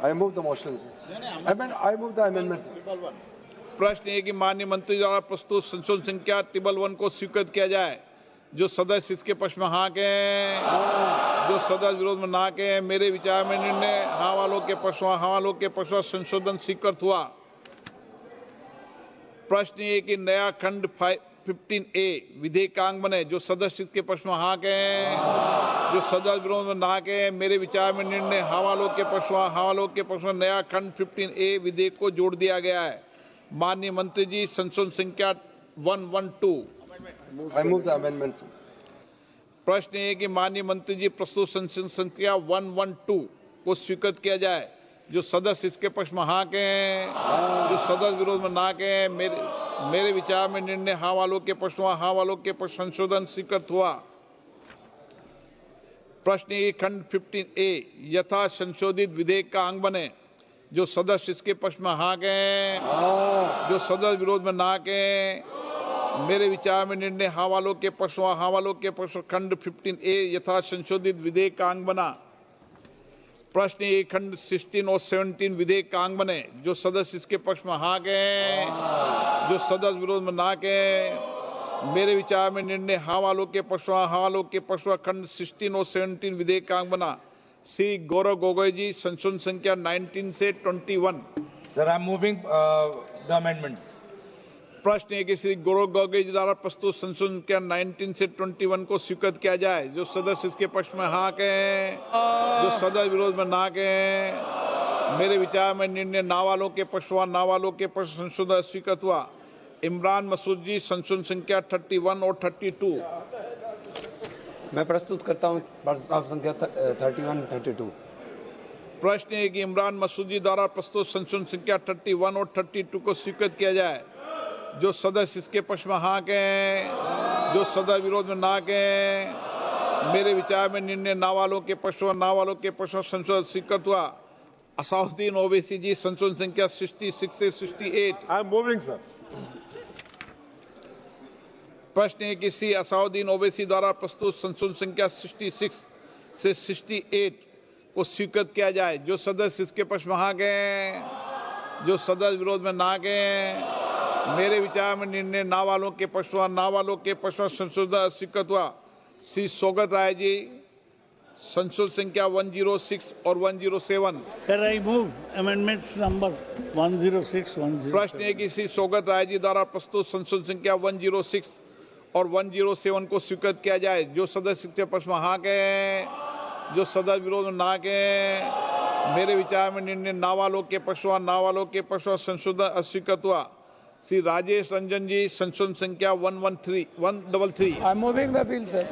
I move the motion. I move the amendment. प्रश्न है कि माननीय मंत्री द्वारा प्रस्तुत संशोधन संख्या टिबल 1 को स्वीकृत किया जाए। जो सदस्य इसके पक्ष में हाँ गए, जो सदस्य विरोध में ना गए, मेरे विचार में निर्णय हाँ वालों के पक्ष में, हाँ वालों के पक्ष में संशोधन स्वीकृत हुआ। प्रश्न ये कि नया खंड 15A विधेयक का अंग बने। जो सदस्य इसके पक्ष में हाँ गए, जो सदस्य विरोध में ना गए, मेरे विचार में निर्णय हाँ वालों के पक्ष में, हाँ वालों के पक्ष में नया खंड 15A विधेयक को जोड़ दिया गया है। माननीय मंत्री जी संशोधन संख्या 112। I move the amendment. प्रश्न है कि माननीय मंत्री जी प्रस्तुत संशोधन संख्या 112 को स्वीकृत किया जाए। जो सदस्य इसके पक्ष में हाँ गए, जो सदस्य विरोध में ना गए, मेरे विचार में निर्णय हाँ वालों के पक्ष में, हाँ वालों के पक्ष संशोधन स्वीकृत हुआ। प्रश्न है खंड 15A यथा संशोधित विधेयक का अंग बने। जो सदस्य इसके पक्ष में हाँ गए, जो सदस्य विरोध में ना गए, मेरे विचार में निर्णय हाँ वालों के पक्ष में, हाँ वालों के पक्ष खंड 15A यथा संशोधित विधेयक का अंग बना। प्रश्न ये खंड 16 और 17 विधेयक का अंग बने। जो सदस्य इसके पक्ष में हाँ गए, जो सदस्य विरोध में ना गए, मेरे विचार में निर्णय हाँ वालों के पक्ष में, हाँ वालों के पक्ष खंड 16 और 17 विधेयक का अंग बना। श्री गौरव गोगोई जी संशोधन संख्या 19 से 21। Sir, I'm moving the amendments. प्रश्न है कि श्री गौरव गोगोई जी द्वारा प्रस्तुत संशोधन संख्या 19 से 21 को स्वीकृत किया जाए। जो सदस्य इसके पक्ष में हाँ गए, जो सदस्य विरोध में ना गए, मेरे विचार में निर्णय ना वालों के पक्ष में, ना वालों के पक्ष संशोधन स्वीकृत हुआ। इमरान मसूद जी संशोधन संख्या 31 और 32। मैं प्रस्तुत करता हूं प्रस्ताव संख्या 31 32। प्रश्न है कि इमरान मसूद जी द्वारा प्रस्तुत संशोधन संख्या 31 और 32 को स्वीकृत किया जाए। जो सदस्य इसके पक्ष में हाँ कहें, जो सदस्य विरोध में ना कहें। मेरे विचार में निर्णय ना वालों के पक्ष में, ना वालों के पक्ष में संशोधन स्वीकृत हुआ। असाउद्दीन ओवैसी जी संशोधन संख्या 66 से 68। I am moving, sir. प्रश्न है कि श्री असाउद्दीन ओवैसी द्वारा प्रस्तुत संशोधन संख्या 66 से 68 को स्वीकृत किया जाए। जो सदस्य इसके पक्ष में हाँ कहें, जो सदस्य विरोध में ना कहें। मेरे विचार में निर्णय ना वालों के पक्ष में, ना वालों के पक्ष में संशोधन स्वीकृत हुआ। श्री सौगत राय जी संशोधन संख्या 106 और 107। Sir, I move amendments number 106, 107. प्रश्न है कि श्री सौगत राय जी द्वारा प्रस्तुत संशोधन संख्या 106 और 107 को स्वीकृत किया जाए। जो सदस्य इसके पक्ष में हाँ कहें, जो सदस्य विरोध में ना कहें। मेरे विचार में निर्णय ना वालों के पक्ष में, ना वालों के पक्ष में संशोधन अस्वीकृत हुआ। श्री राजेश रंजन जी संशोधन संख्या 133। I am moving the bill, sir.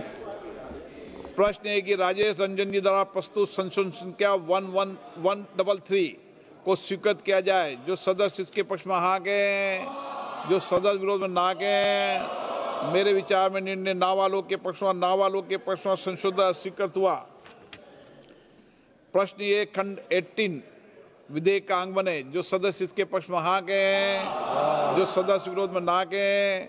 प्रश्न है कि राजेश रंजन जी द्वारा प्रस्तुत संशोधन संख्या 133 को स्वीकृत किया जाए। जो सदस्य इसके पक्ष में हाँ कहें, जो सदस्य विरोध में ना कहें। मेरे विचार में निर्णय ना वालों के पक्ष में, ना वालों के पक्ष में संशोधन स्वीकृत हुआ। प्रश्न ये खंड 18 विधेयक का अंग बने। जो सदस्य इसके पक्ष में हाँ कहें, जो सदस्य विरोध में ना कहें।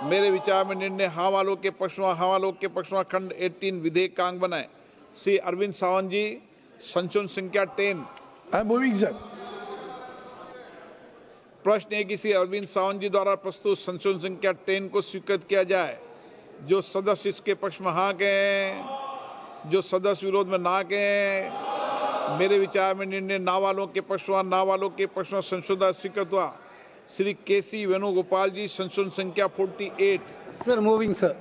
मेरे विचार में निर्णय हाँ वालों के पक्ष में, हाँ वालों के पक्ष में खंड 18 विधेयक का अंग बनाए। श्री अरविंद सावंत जी संशोधन संख्या 10। I am moving, sir. प्रश्न है कि श्री अरविंद सावंत जी द्वारा प्रस्तुत संशोधन संख्या 10 को स्वीकृत किया जाए। जो सदस्य इसके पक्ष में हाँ कहें, जो सदस्य विरोध में ना कहें। मेरे विचार में निर्णय ना वालों के पक्ष में, ना वालों के पक्ष में संशोधन स्वीकृत हुआ। श्री केसी वेणुगोपाल जी संशोधन संख्या 48। Sir, moving, sir.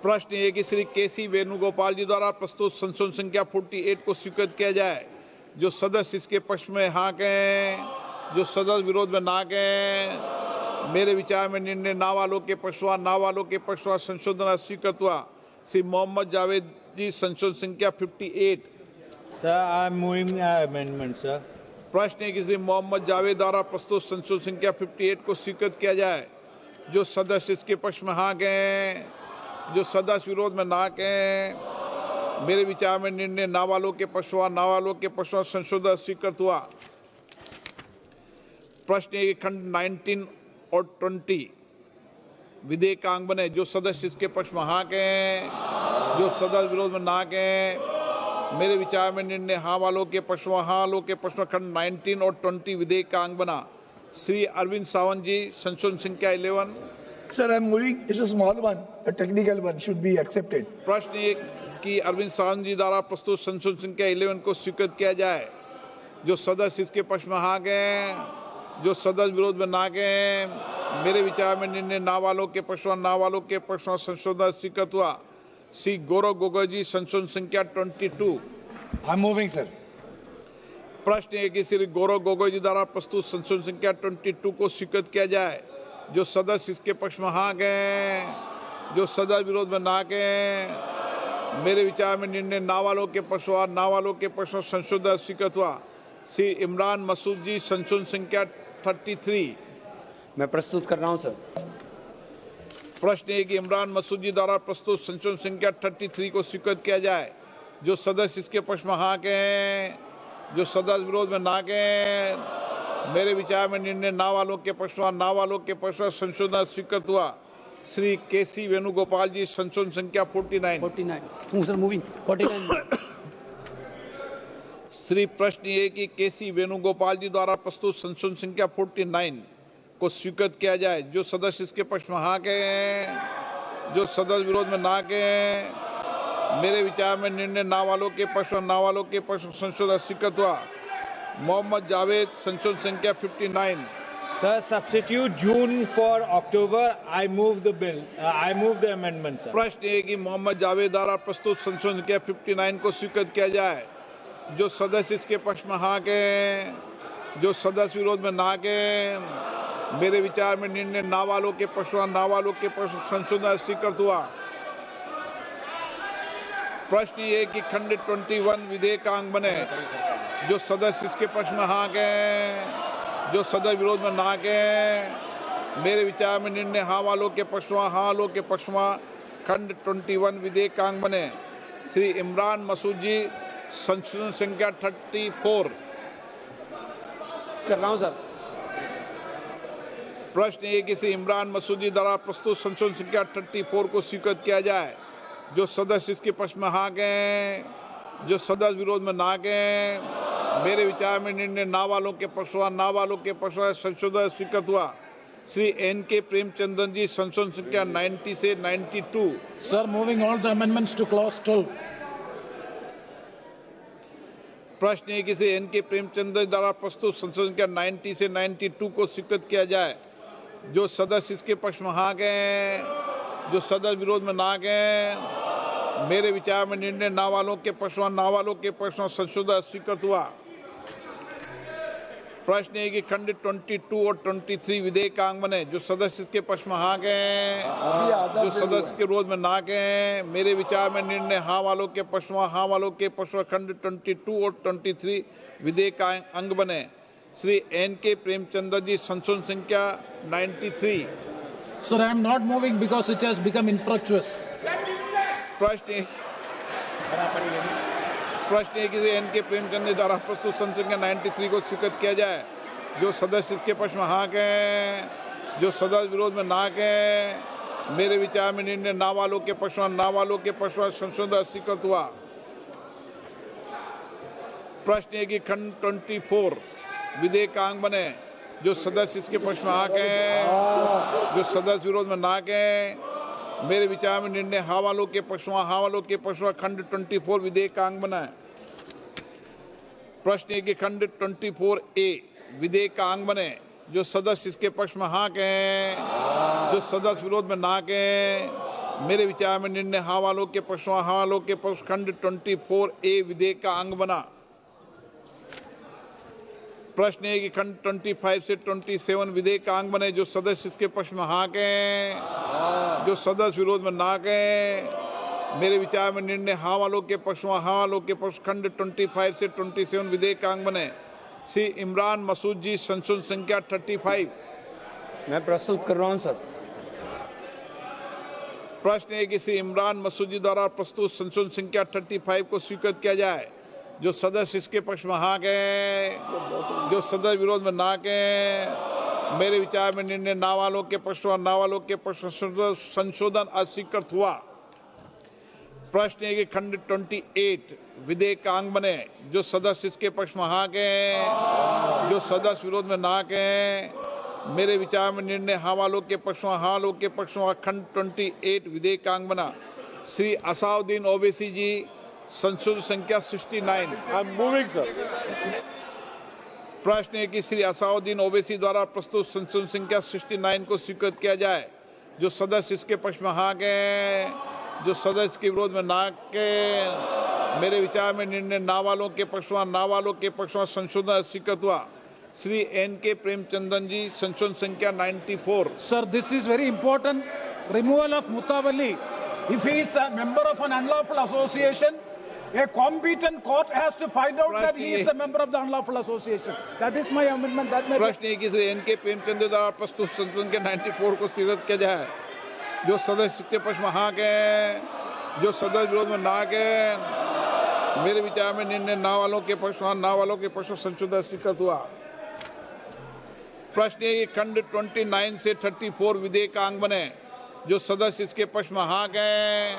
प्रश्न ये कि श्री केसी वेणुगोपाल जी द्वारा प्रस्तुत संशोधन संख्या 48 को स्वीकृत किया जाए। जो सदस्य इसके पक्ष में हाँ कहें, जो सदस्य विरोध में ना कहें। मेरे विचार में निर्णय ना वालों के पक्ष में, ना वालों के पक्ष में संशोधन स्वीकृत हुआ। श्री मोहम्मद जावेद जी संशोधन संख्या 58। Sir, I am moving the amendment, sir. प्रश्न है कि श्री मोहम्मद जावेद द्वारा प्रस्तुत संशोधन संख्या 58 को स्वीकृत किया जाए। जो सदस्य इसके पक्ष में हाँ कहें, जो सदस्य विरोध में ना कहें। मेरे विचार में निर्णय ना वालों के पक्ष में, ना वालों के पक्ष में संशोधन स्वीकृत हुआ। प्रश्न है कि खंड 19 और 20 विधेयक का अंग बने। जो सदस्य इसके पक्ष में हाँ कहें, जो सदस्य विरोध में ना कहें। मेरे विचार में निर्णय हाँ वालों के पक्ष में, हाँ वालों के पक्ष में खंड 19 और 20 विधेयक का अंग बना। श्री अरविंद सावंत जी संशोधन संख्या 11। Sir, I am moving. It's a small one, a technical one, should be accepted. प्रश्न ये कि अरविंद सावंत जी द्वारा प्रस्तुत संशोधन संख्या 11 को स्वीकृत किया जाए। जो सदस्य इसके पक्ष में हाँ कहें, जो सदस्य विरोध में ना कहें। मेरे विचार में निर्णय ना वालों के पक्ष में, ना वालों के पक्ष में संशोधन स्वीकृत हुआ। श्री गौरव गोगोई जी संशोधन संख्या 22। I am moving, sir. प्रश्न है कि श्री गौरव गोगोई जी द्वारा प्रस्तुत संशोधन संख्या 22 को स्वीकृत किया जाए। जो सदस्य इसके पक्ष में हाँ कहें, जो सदस्य विरोध में ना कहें। मेरे विचार में निर्णय ना वालों के पक्ष में, ना वालों के पक्ष में संशोधन स्वीकृत हुआ। श्री इमरान मसूद जी संशोधन संख्या 33। मैं प्रस्तुत कर रहा हूं सर। प्रश्न है कि इमरान मसूद जी द्वारा प्रस्तुत संशोधन संख्या 33 को स्वीकृत किया जाए। जो सदस्य इसके पक्ष में हाँ कहें, जो सदस्य विरोध में ना कहें। मेरे विचार में निर्णय ना वालों के पक्ष में, ना वालों के पक्ष में संशोधन स्वीकृत हुआ। श्री केसी वेणुगोपाल जी संशोधन संख्या 49। Sir, moving. 49. श्री प्रश्न ये कि केसी वेणुगोपाल जी द्वारा प्रस्तुत संशोधन संख्या 49 को स्वीकृत किया जाए। जो सदस्य इसके पक्ष में हाँ कहें, जो सदस्य विरोध में ना कहें। मेरे विचार में निर्णय ना वालों के पक्ष में, ना वालों के पक्ष में संशोधन स्वीकृत हुआ। मोहम्मद जावेद संशोधन संख्या 59। Sir, substitute June for October. I move the bill. I move the amendment, sir. प्रश्न है कि मोहम्मद जावेद द्वारा प्रस्तुत संशोधन संख्या 59 को स्वीकृत किया जाए। जो सदस्य इसके पक्ष में हाँ कहें, जो सदस्य विरोध में ना के मेरे विचार में निर्णय नाबालोग के पक्ष में नाबालोग के पक्ष संशोधन स्वीकृत हुआ। प्रश्न ये कि खंड 21 विधेयक का अंग बने। जो सदस्य इसके पक्ष में हाँ के, जो सदस्य विरोध में ना के मेरे विचार में निर्णय हाँ वालों के पक्ष में हाँ वालों के पक्ष में खंड 21 विधेयक का अंग बने। श्री इमरान मसूद जी संशोधन संख्या 34 कर रहा हूं सर। प्रश्न ये कि श्री इमरान मसूदी द्वारा प्रस्तुत संशोधन संख्या 34 को स्वीकृत किया जाए। जो सदस्य इसके पक्ष में हाँ गए, जो सदस्य विरोध में ना गए मेरे विचार में निर्णय ना वालों के पक्ष में ना वालों के पक्ष में संशोधन स्वीकृत हुआ। श्री एन.के. प्रेमचंद्रन जी संशोधन संख्या 90 से 92। Sir, moving all the amendments to clause 12. प्रश्न है कि श्री एन.के. प्रेमचंद्र द्वारा प्रस्तुत संशोधन संख्या 90 से 92 को स्वीकृत किया जाए। जो सदस्य इसके पक्ष में हाँ गए, जो सदस्य विरोध में ना गए मेरे विचार में निर्णय ना वालों के पक्ष में ना वालों के पक्ष में संशोधन स्वीकृत हुआ। प्रश्न है कि खंड 22 और 23 विधेयक का अंग बने। जो सदस्य इसके पक्ष में हाँ गए, जो सदस्य के विरोध में ना गए मेरे विचार में निर्णय हाँ वालों के पक्ष में हाँ वालों के पक्ष में खंड 22 और 23 विधेयक का अंग बने। श्री एन.के. प्रेमचंद्र जी संशोधन संख्या 93। Sir, I am not moving because it has become infructuous. प्रश्न है कि एन.के. प्रेमचंद द्वारा प्रस्तुत संशोधन संख्या 93 को स्वीकृत किया जाए। जो सदस्य इसके पक्ष में हाँ गए, जो सदस्य विरोध में ना गए मेरे विचार में निर्णय ना वालों के पक्ष में ना वालों के पक्ष में संशोधन स्वीकृत हुआ। प्रश्न है कि खंड 24 विधेयक का अंग बने। जो सदस्य इसके पक्ष में हाँ गए, जो सदस्य विरोध में ना गए मेरे विचार में निर्णय हाँ वालों के पक्ष में हाँ वालों के पक्ष में खंड 24 विधेयक का अंग बना है। प्रश्न है कि खंड 24A विधेयक का अंग बने। जो सदस्य इसके पक्ष में हाँ गए, जो सदस्य विरोध में ना गए मेरे विचार में निर्णय हाँ वालों के पक्ष में हाँ वालों के पक्ष खंड 24A विधेयक का अंग बना। प्रश्न है कि खंड 25 से 27 विधेयक का अंग बने। जो सदस्य इसके पक्ष में हाँ गए, जो सदस्य विरोध में ना गए मेरे विचार में निर्णय हाँ वालों के पक्ष में हाँ वालों के पक्ष खंड 25 से 27 विधेयक का अंग बने। श्री इमरान मसूद जी संशोधन संख्या 35। मैं प्रस्तुत कर रहा हूं सर। प्रश्न है कि श्री इमरान मसूद जी द्वारा प्रस्तुत संशोधन संख्या 35 को स्वीकृत किया जाए। जो सदस्य इसके पक्ष में हाँ गए, जो सदस्य विरोध में ना गए मेरे विचार में निर्णय ना वालों के पक्ष में ना वालों के पक्ष संशोधन अस्वीकृत हुआ। प्रश्न है कि खंड 28 विधेयक का अंग बने। जो सदस्य इसके पक्ष में हाँ गए, जो सदस्य विरोध में ना गए मेरे विचार में निर्णय हाँ वालों के पक्ष में हाँ वालों के पक्ष में खंड 28 विधेयक का अंग बना। श्री असाउद्दीन ओवैसी जी संशोधन संख्या 69। I am moving sir. प्रश्न है कि श्री असाउद्दीन ओवैसी द्वारा प्रस्तुत संशोधन संख्या 69 को स्वीकृत किया जाए। जो सदस्य इसके पक्ष में हाँ गए, जो सदस्य के विरोध में ना के मेरे विचार में निर्णय ना वालों के पक्ष में ना वालों के पक्ष में संशोधन स्वीकृत हुआ। श्री एन.के. प्रेमचंद्रन जी संशोधन संख्या 94। Sir, this is very important. Removal of Mutawalli. If he is a member of an unlawful association, a competent court has to find out that he is a member of the unlawful association. That is my amendment. That may प्रश्न है कि Shri NK. Premchandra द्वारा प्रस्तुत संशोधन के 94 को स्वीकृत किया जाए। जो सदस्य के पक्ष में हाँ गए, जो सदस्य विरोध में ना गए मेरे विचार में निर्णय ना वालों के पक्ष में ना वालों के पक्ष में संशोधन स्वीकृत हुआ। प्रश्न है कि खंड 29 से 34 विधेयक का अंग बने। जो सदस्य इसके पक्ष में हाँ गए,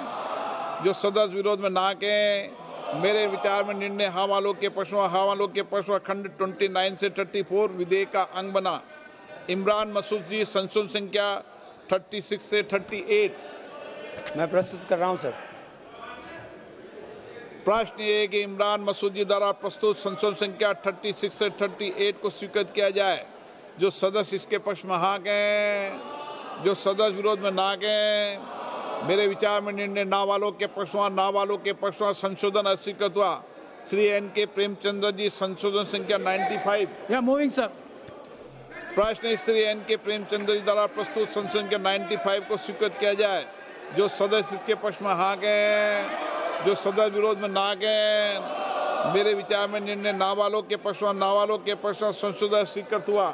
जो सदस्य विरोध में ना गए मेरे विचार में निर्णय हाँ वालों के पक्ष में हाँ वालों के पक्ष में खंड 29 से 34 विधेयक का अंग बना। इमरान मसूद जी संशोधन संख्या 36 से 38। मैं प्रस्तुत कर रहा हूं सर। प्रश्न ये है कि इमरान मसूद जी द्वारा प्रस्तुत संशोधन संख्या 36 से 38 को स्वीकृत किया जाए। जो सदस्य इसके पक्ष में हाँ गए, जो सदस्य विरोध में ना गए मेरे विचार में निर्णय ना वालों के पक्ष में ना वालों के पक्ष में संशोधन अस्वीकृत हुआ। श्री N.K. प्रेमचंद्र जी संशोधन संख्या 95। Yeah, moving, sir. प्रश्न श्री N.K. प्रेमचंद्र जी द्वारा प्रस्तुत संशोधन संख्या 95 को स्वीकृत किया जाए। जो सदस्य इसके पक्ष में हाँ गए, जो सदस्य विरोध में ना गए, मेरे विचार में निर्णय ना वालों के पक्ष में, ना वालों के पक्ष में संशोधन स्वीकृत हुआ।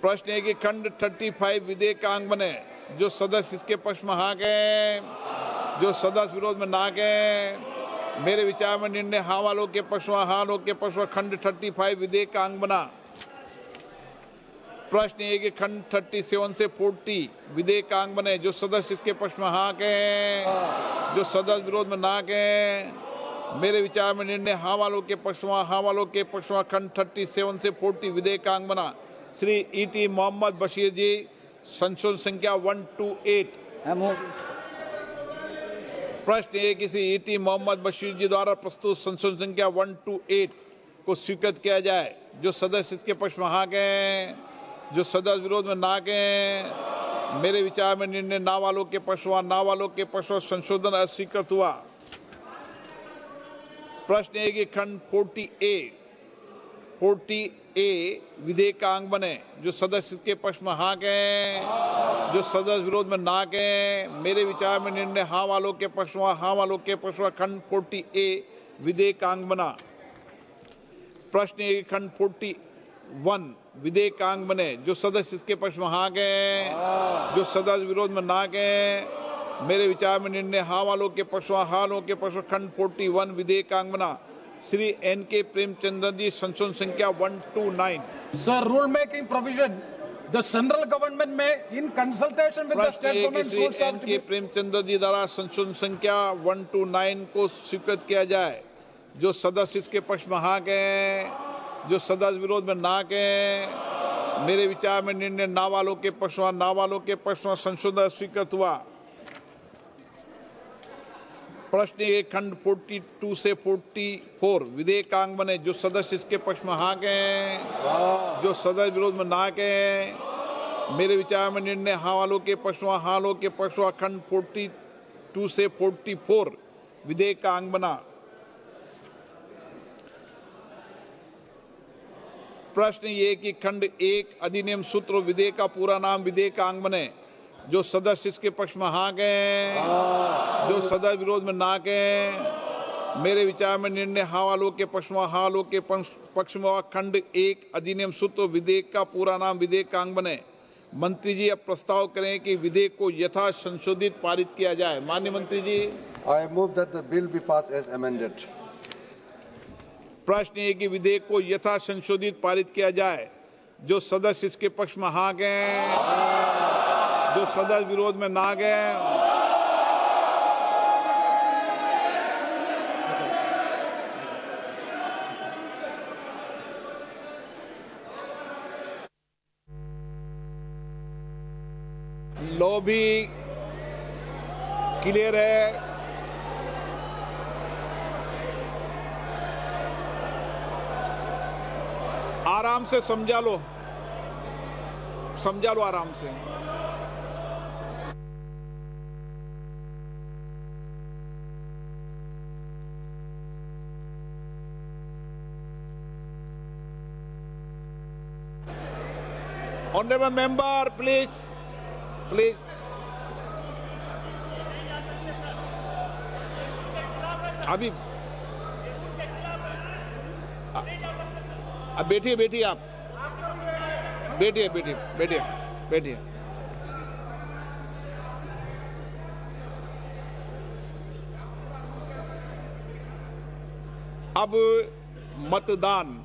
प्रश्न है कि खंड 35 विधेयक का अंग बने। जो सदस्य इसके पक्ष में हाँ गए, जो सदस्य विरोध में ना गए, मेरे विचार में निर्णय हाँ वालों के पक्ष में, हाँ वालों के पक्ष में खंड 35 विधेयक का अंग बना। प्रश्न है कि खंड 37 से 40 विधेयक का अंग बने। जो सदस्य इसके पक्ष में हाँ गए, जो सदस्य विरोध में ना गए, मेरे विचार में निर्णय हाँ वालों के पक्ष में, हाँ वालों के पक्ष में खंड 37 से 40 विधेयक का अंग बना। श्री E.T. मोहम्मद बशीर जी संशोधन संख्या 128। प्रश्न है कि श्री E.T. मोहम्मद बशीर जी द्वारा प्रस्तुत संशोधन संख्या 128 को स्वीकृत किया जाए। जो सदस्य इसके पक्ष में हाँ गए, जो सदस्य विरोध में ना गए, मेरे विचार में निर्णय ना वालों के पक्ष में, ना वालों के पक्ष में संशोधन अस्वीकृत हुआ। प्रश्न है कि खंड 40A विधेयक का अंग बने। जो सदस्य इसके पक्ष में हाँ गए, जो सदस्य विरोध में ना गए, मेरे विचार में निर्णय हाँ वालों के पक्ष में, हाँ वालों के पक्ष में खंड 40A विधेयक का अंग बना। प्रश्न है कि खंड 41 विधेयक का अंग बने। जो सदस्य इसके पक्ष में हाँ गए, जो सदस्य विरोध में ना गए, मेरे विचार में निर्णय हाँ वालों के पक्ष में, हाँ वालों के पक्ष में खंड 41 विधेयक का अंग बना। श्री N.K. प्रेमचंद्र जी संशोधन संख्या 129। Sir, rule making provision. The central government may, in consultation with the state government, Shri N.K. Premchandra ji द्वारा संशोधन संख्या 129 को स्वीकृत किया जाए। जो सदस्य इसके पक्ष में हाँ गए, जो सदस्य विरोध में ना गए, मेरे विचार में निर्णय ना वालों के पक्ष में, ना वालों के पक्ष में संशोधन स्वीकृत हुआ। प्रश्न है खंड 42 से 44 विधेयक का अंग बने। जो सदस्य इसके पक्ष में हाँ गए, जो सदस्य विरोध में ना गए, मेरे विचार में निर्णय हाँ वालों के पक्ष में, हाँ वालों के पक्ष में खंड 42 से 44 विधेयक का अंग बना। प्रश्न ये कि खंड 1 अधिनियम सूत्र विधेयक का पूरा नाम विधेयक का अंग बने। जो सदस्य इसके पक्ष में हाँ गए, जो सदस्य विरोध में ना गए, मेरे विचार में निर्णय हाँ वालों के पक्ष में, हाँ वालों के पक्ष में खंड 1 अधिनियम सूत्र विधेयक का पूरा नाम विधेयक का अंग बने। मंत्री जी अब प्रस्ताव करें कि विधेयक को यथा संशोधित पारित किया जाए। माननीय मंत्री जी। I move that the bill be passed as amended. प्रश्न है कि विधेयक को यथा संशोधित पारित किया जाए। जो सदस्य इसके पक्ष में हाँ गए, जो सदस्य विरोध में ना गए, लो भी क्लियर है। आराम से समझा लो आराम से। ऑनरेबल मेंबर प्लीज अभी अब बैठिए आप बैठिए। अब मतदान।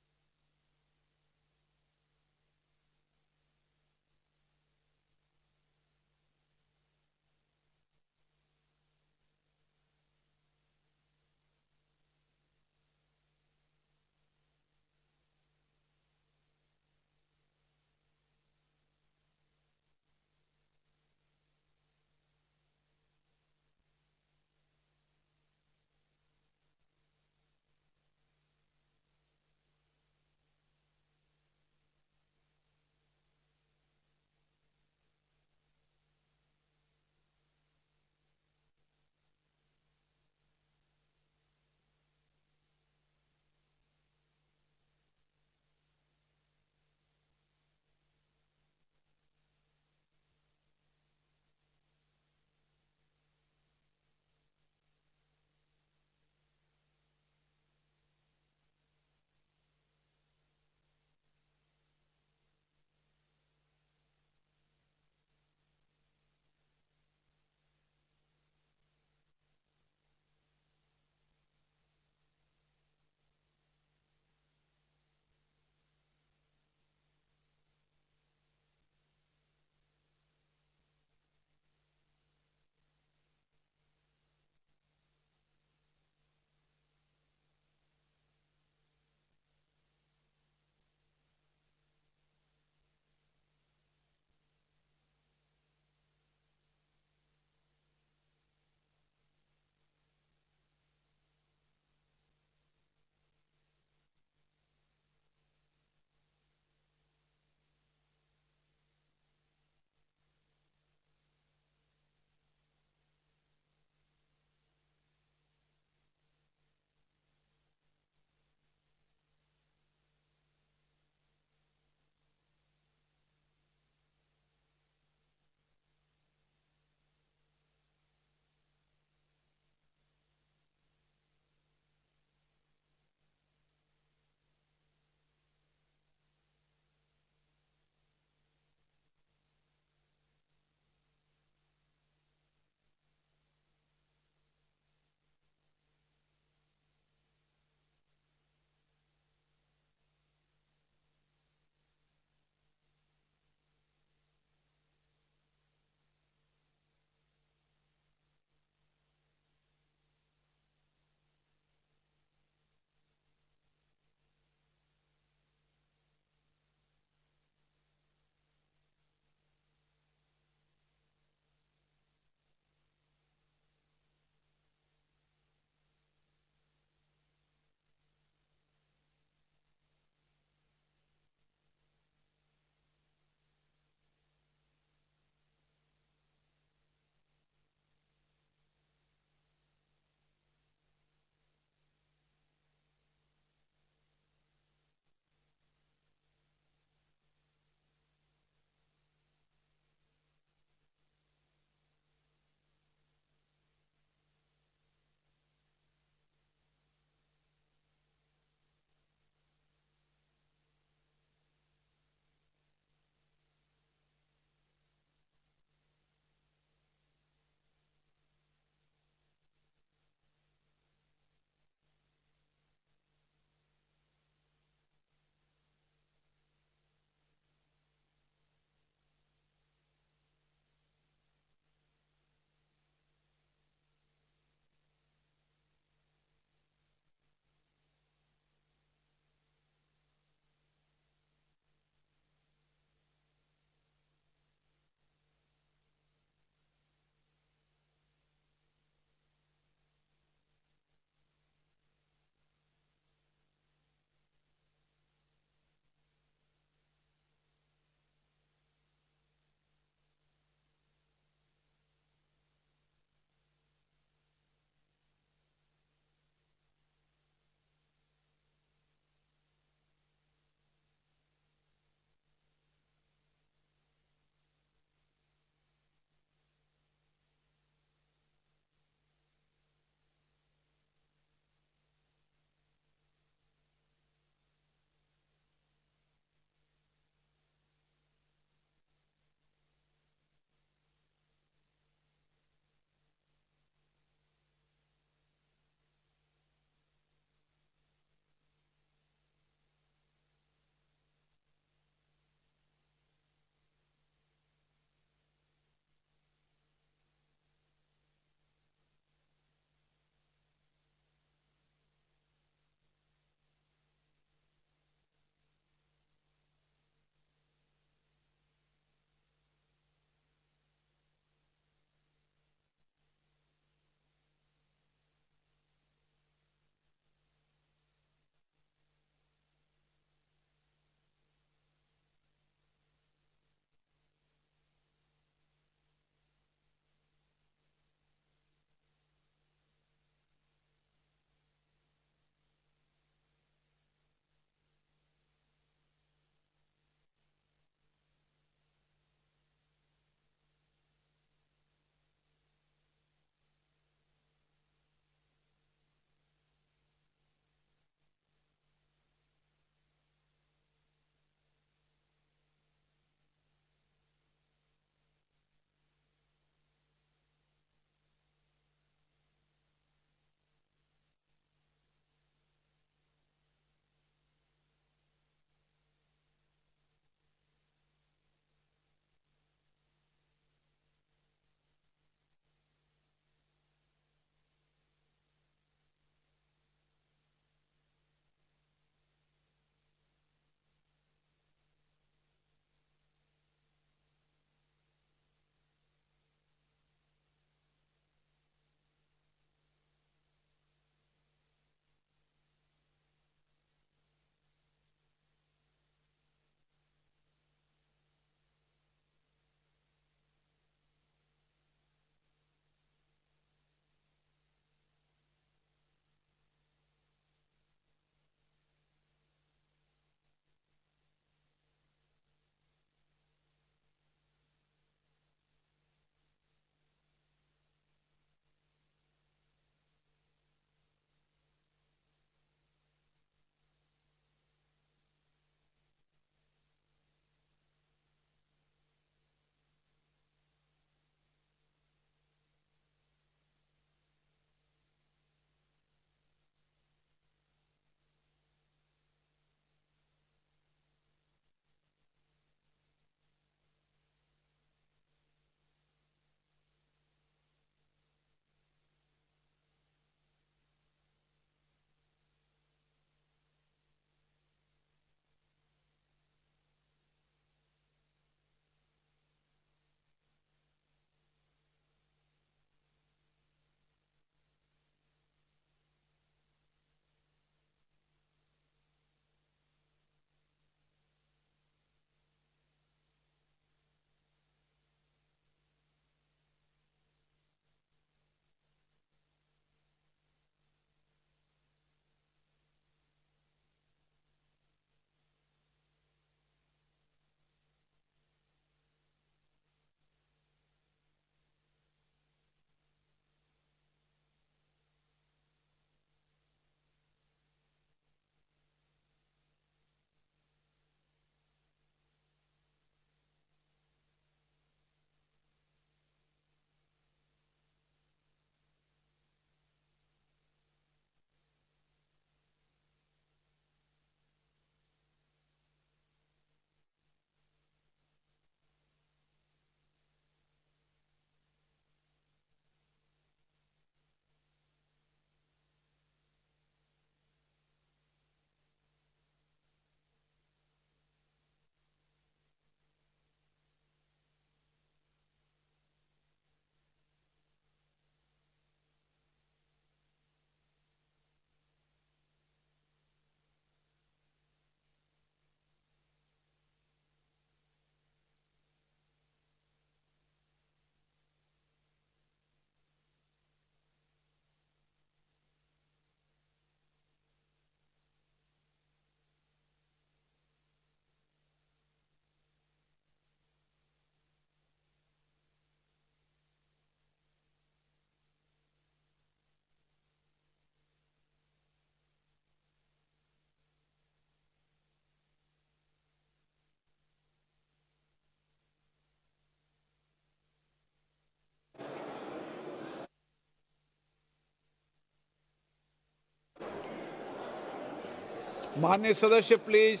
माननीय सदस्य please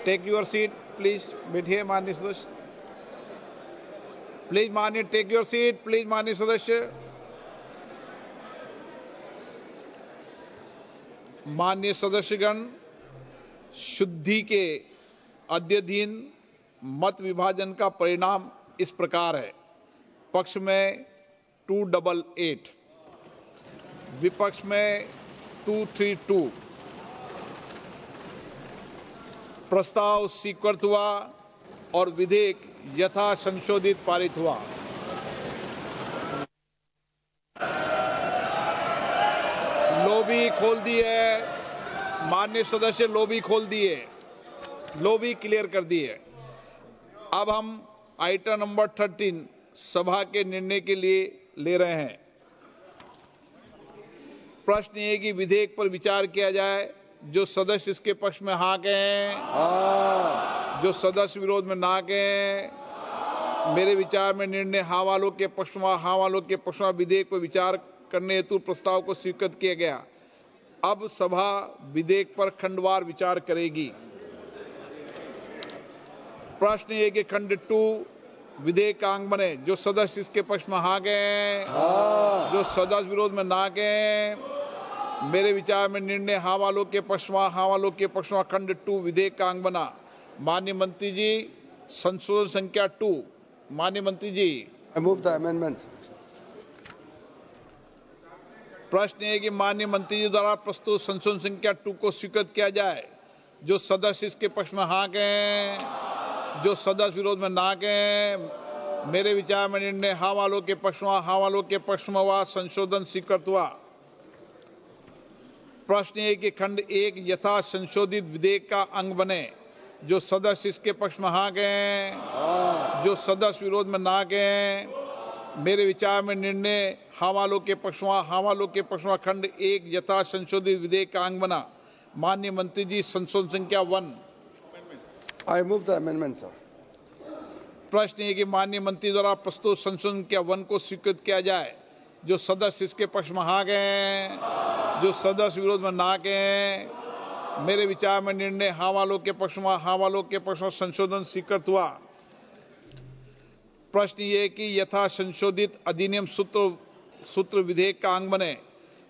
take your seat, please बैठिए माननीय सदस्य, प्लीज माननीय टेक योर सीट, प्लीज माननीय सदस्य। माननीय सदस्यगण, शुद्धि के अध्ययन मत विभाजन का परिणाम इस प्रकार है। पक्ष में 288, विपक्ष में 232। प्रस्ताव स्वीकृत हुआ और विधेयक यथा संशोधित पारित हुआ। लॉबी खोल दी है माननीय सदस्य, लॉबी खोल दी है, लॉबी क्लियर कर दी है। अब हम आइटम नंबर 13 सभा के निर्णय के लिए ले रहे हैं। प्रश्न ये कि विधेयक पर विचार किया जाए। जो सदस्य इसके पक्ष में हाँ कहें, जो सदस्य विरोध में ना कहें। मेरे विचार में निर्णय हाँ वालों के पक्ष में, हाँ वालों के पक्ष में विधेयक पर विचार करने हेतु प्रस्ताव को स्वीकृत किया गया। अब सभा विधेयक पर खंडवार विचार करेगी। प्रश्न ये कि खंड 2 विधेयक का अंग बने। जो सदस्य इसके पक्ष में हाँ गए, जो सदस्य विरोध में ना गए। मेरे विचार में निर्णय हाँ वालों के पक्ष में, हाँ वालों के पक्ष में खंड 2 विधेयक का अंग बना। माननीय मंत्री जी, संशोधन संख्या 2। माननीय मंत्री जी, I move the amendments. प्रश्न है कि माननीय मंत्री जी द्वारा प्रस्तुत संशोधन संख्या 2 को स्वीकृत किया जाए। जो सदस्य इसके पक्ष में हाँ कहें, जो सदस्य विरोध में ना कहें। मेरे विचार में निर्णय हाँ वालों के पक्ष में, हाँ वालों के पक्ष में हुआ। संशोधन स्वीकृत हुआ। प्रश्न है कि खंड 1 यथा संशोधित विधेयक का अंग बने। जो सदस्य इसके पक्ष में हाँ कहें, जो सदस्य विरोध में ना कहें। मेरे विचार में निर्णय हाँ वालों के पक्ष में, हाँ वालों के पक्ष में खंड 1 यथा संशोधित विधेयक का अंग बना। माननीय मंत्री जी, संशोधन संख्या 1। I move the amendment, sir. प्रश्न है कि माननीय मंत्री द्वारा प्रस्तुत संशोधन संख्या 1 को स्वीकृत किया जाए। जो सदस्य इसके पक्ष में हाँ गए, जो सदस्य विरोध में ना गए। मेरे विचार में निर्णय हाँ वालों के पक्ष में, हाँ वालों के पक्ष में संशोधन स्वीकृत हुआ। प्रश्न ये कि यथा संशोधित अधिनियम सूत्र विधेयक का अंग बने।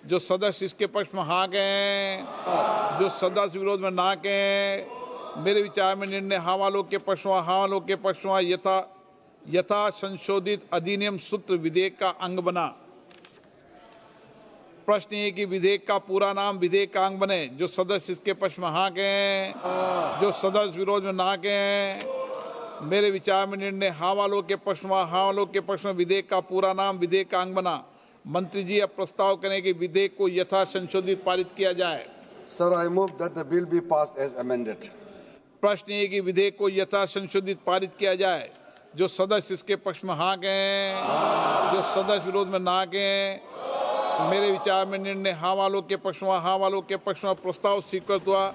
जो सदस्य इसके पक्ष में हाँ गए, जो सदस्य विरोध में ना गए। मेरे विचार में निर्णय हाँ वालों के पक्ष में, हाँ वालों के पक्ष में यथा संशोधित अधिनियम सूत्र विधेयक का अंग बना। प्रश्न ये कि विधेयक का पूरा नाम विधेयक का अंग बने। जो सदस्य इसके पक्ष में हाँ कहें, जो सदस्य विरोध में ना कहें। मेरे विचार में निर्णय हाँ वालों के पक्ष में, हाँ वालों के पक्ष में विधेयक का पूरा नाम विधेयक का अंग बना। मंत्री जी अब प्रस्ताव करें कि विधेयक को यथा संशोधित पारित किया जाए। Sir, I move that the bill be passed as amended. प्रश्न ये कि विधेयक को यथा संशोधित पारित किया जाए। जो सदस्य इसके पक्ष में हाँ कहें, जो सदस्य विरोध में ना कहें। मेरे विचार में निर्णय हाँ वालों के पक्ष में, हाँ वालों के पक्ष में प्रस्ताव स्वीकृत हुआ।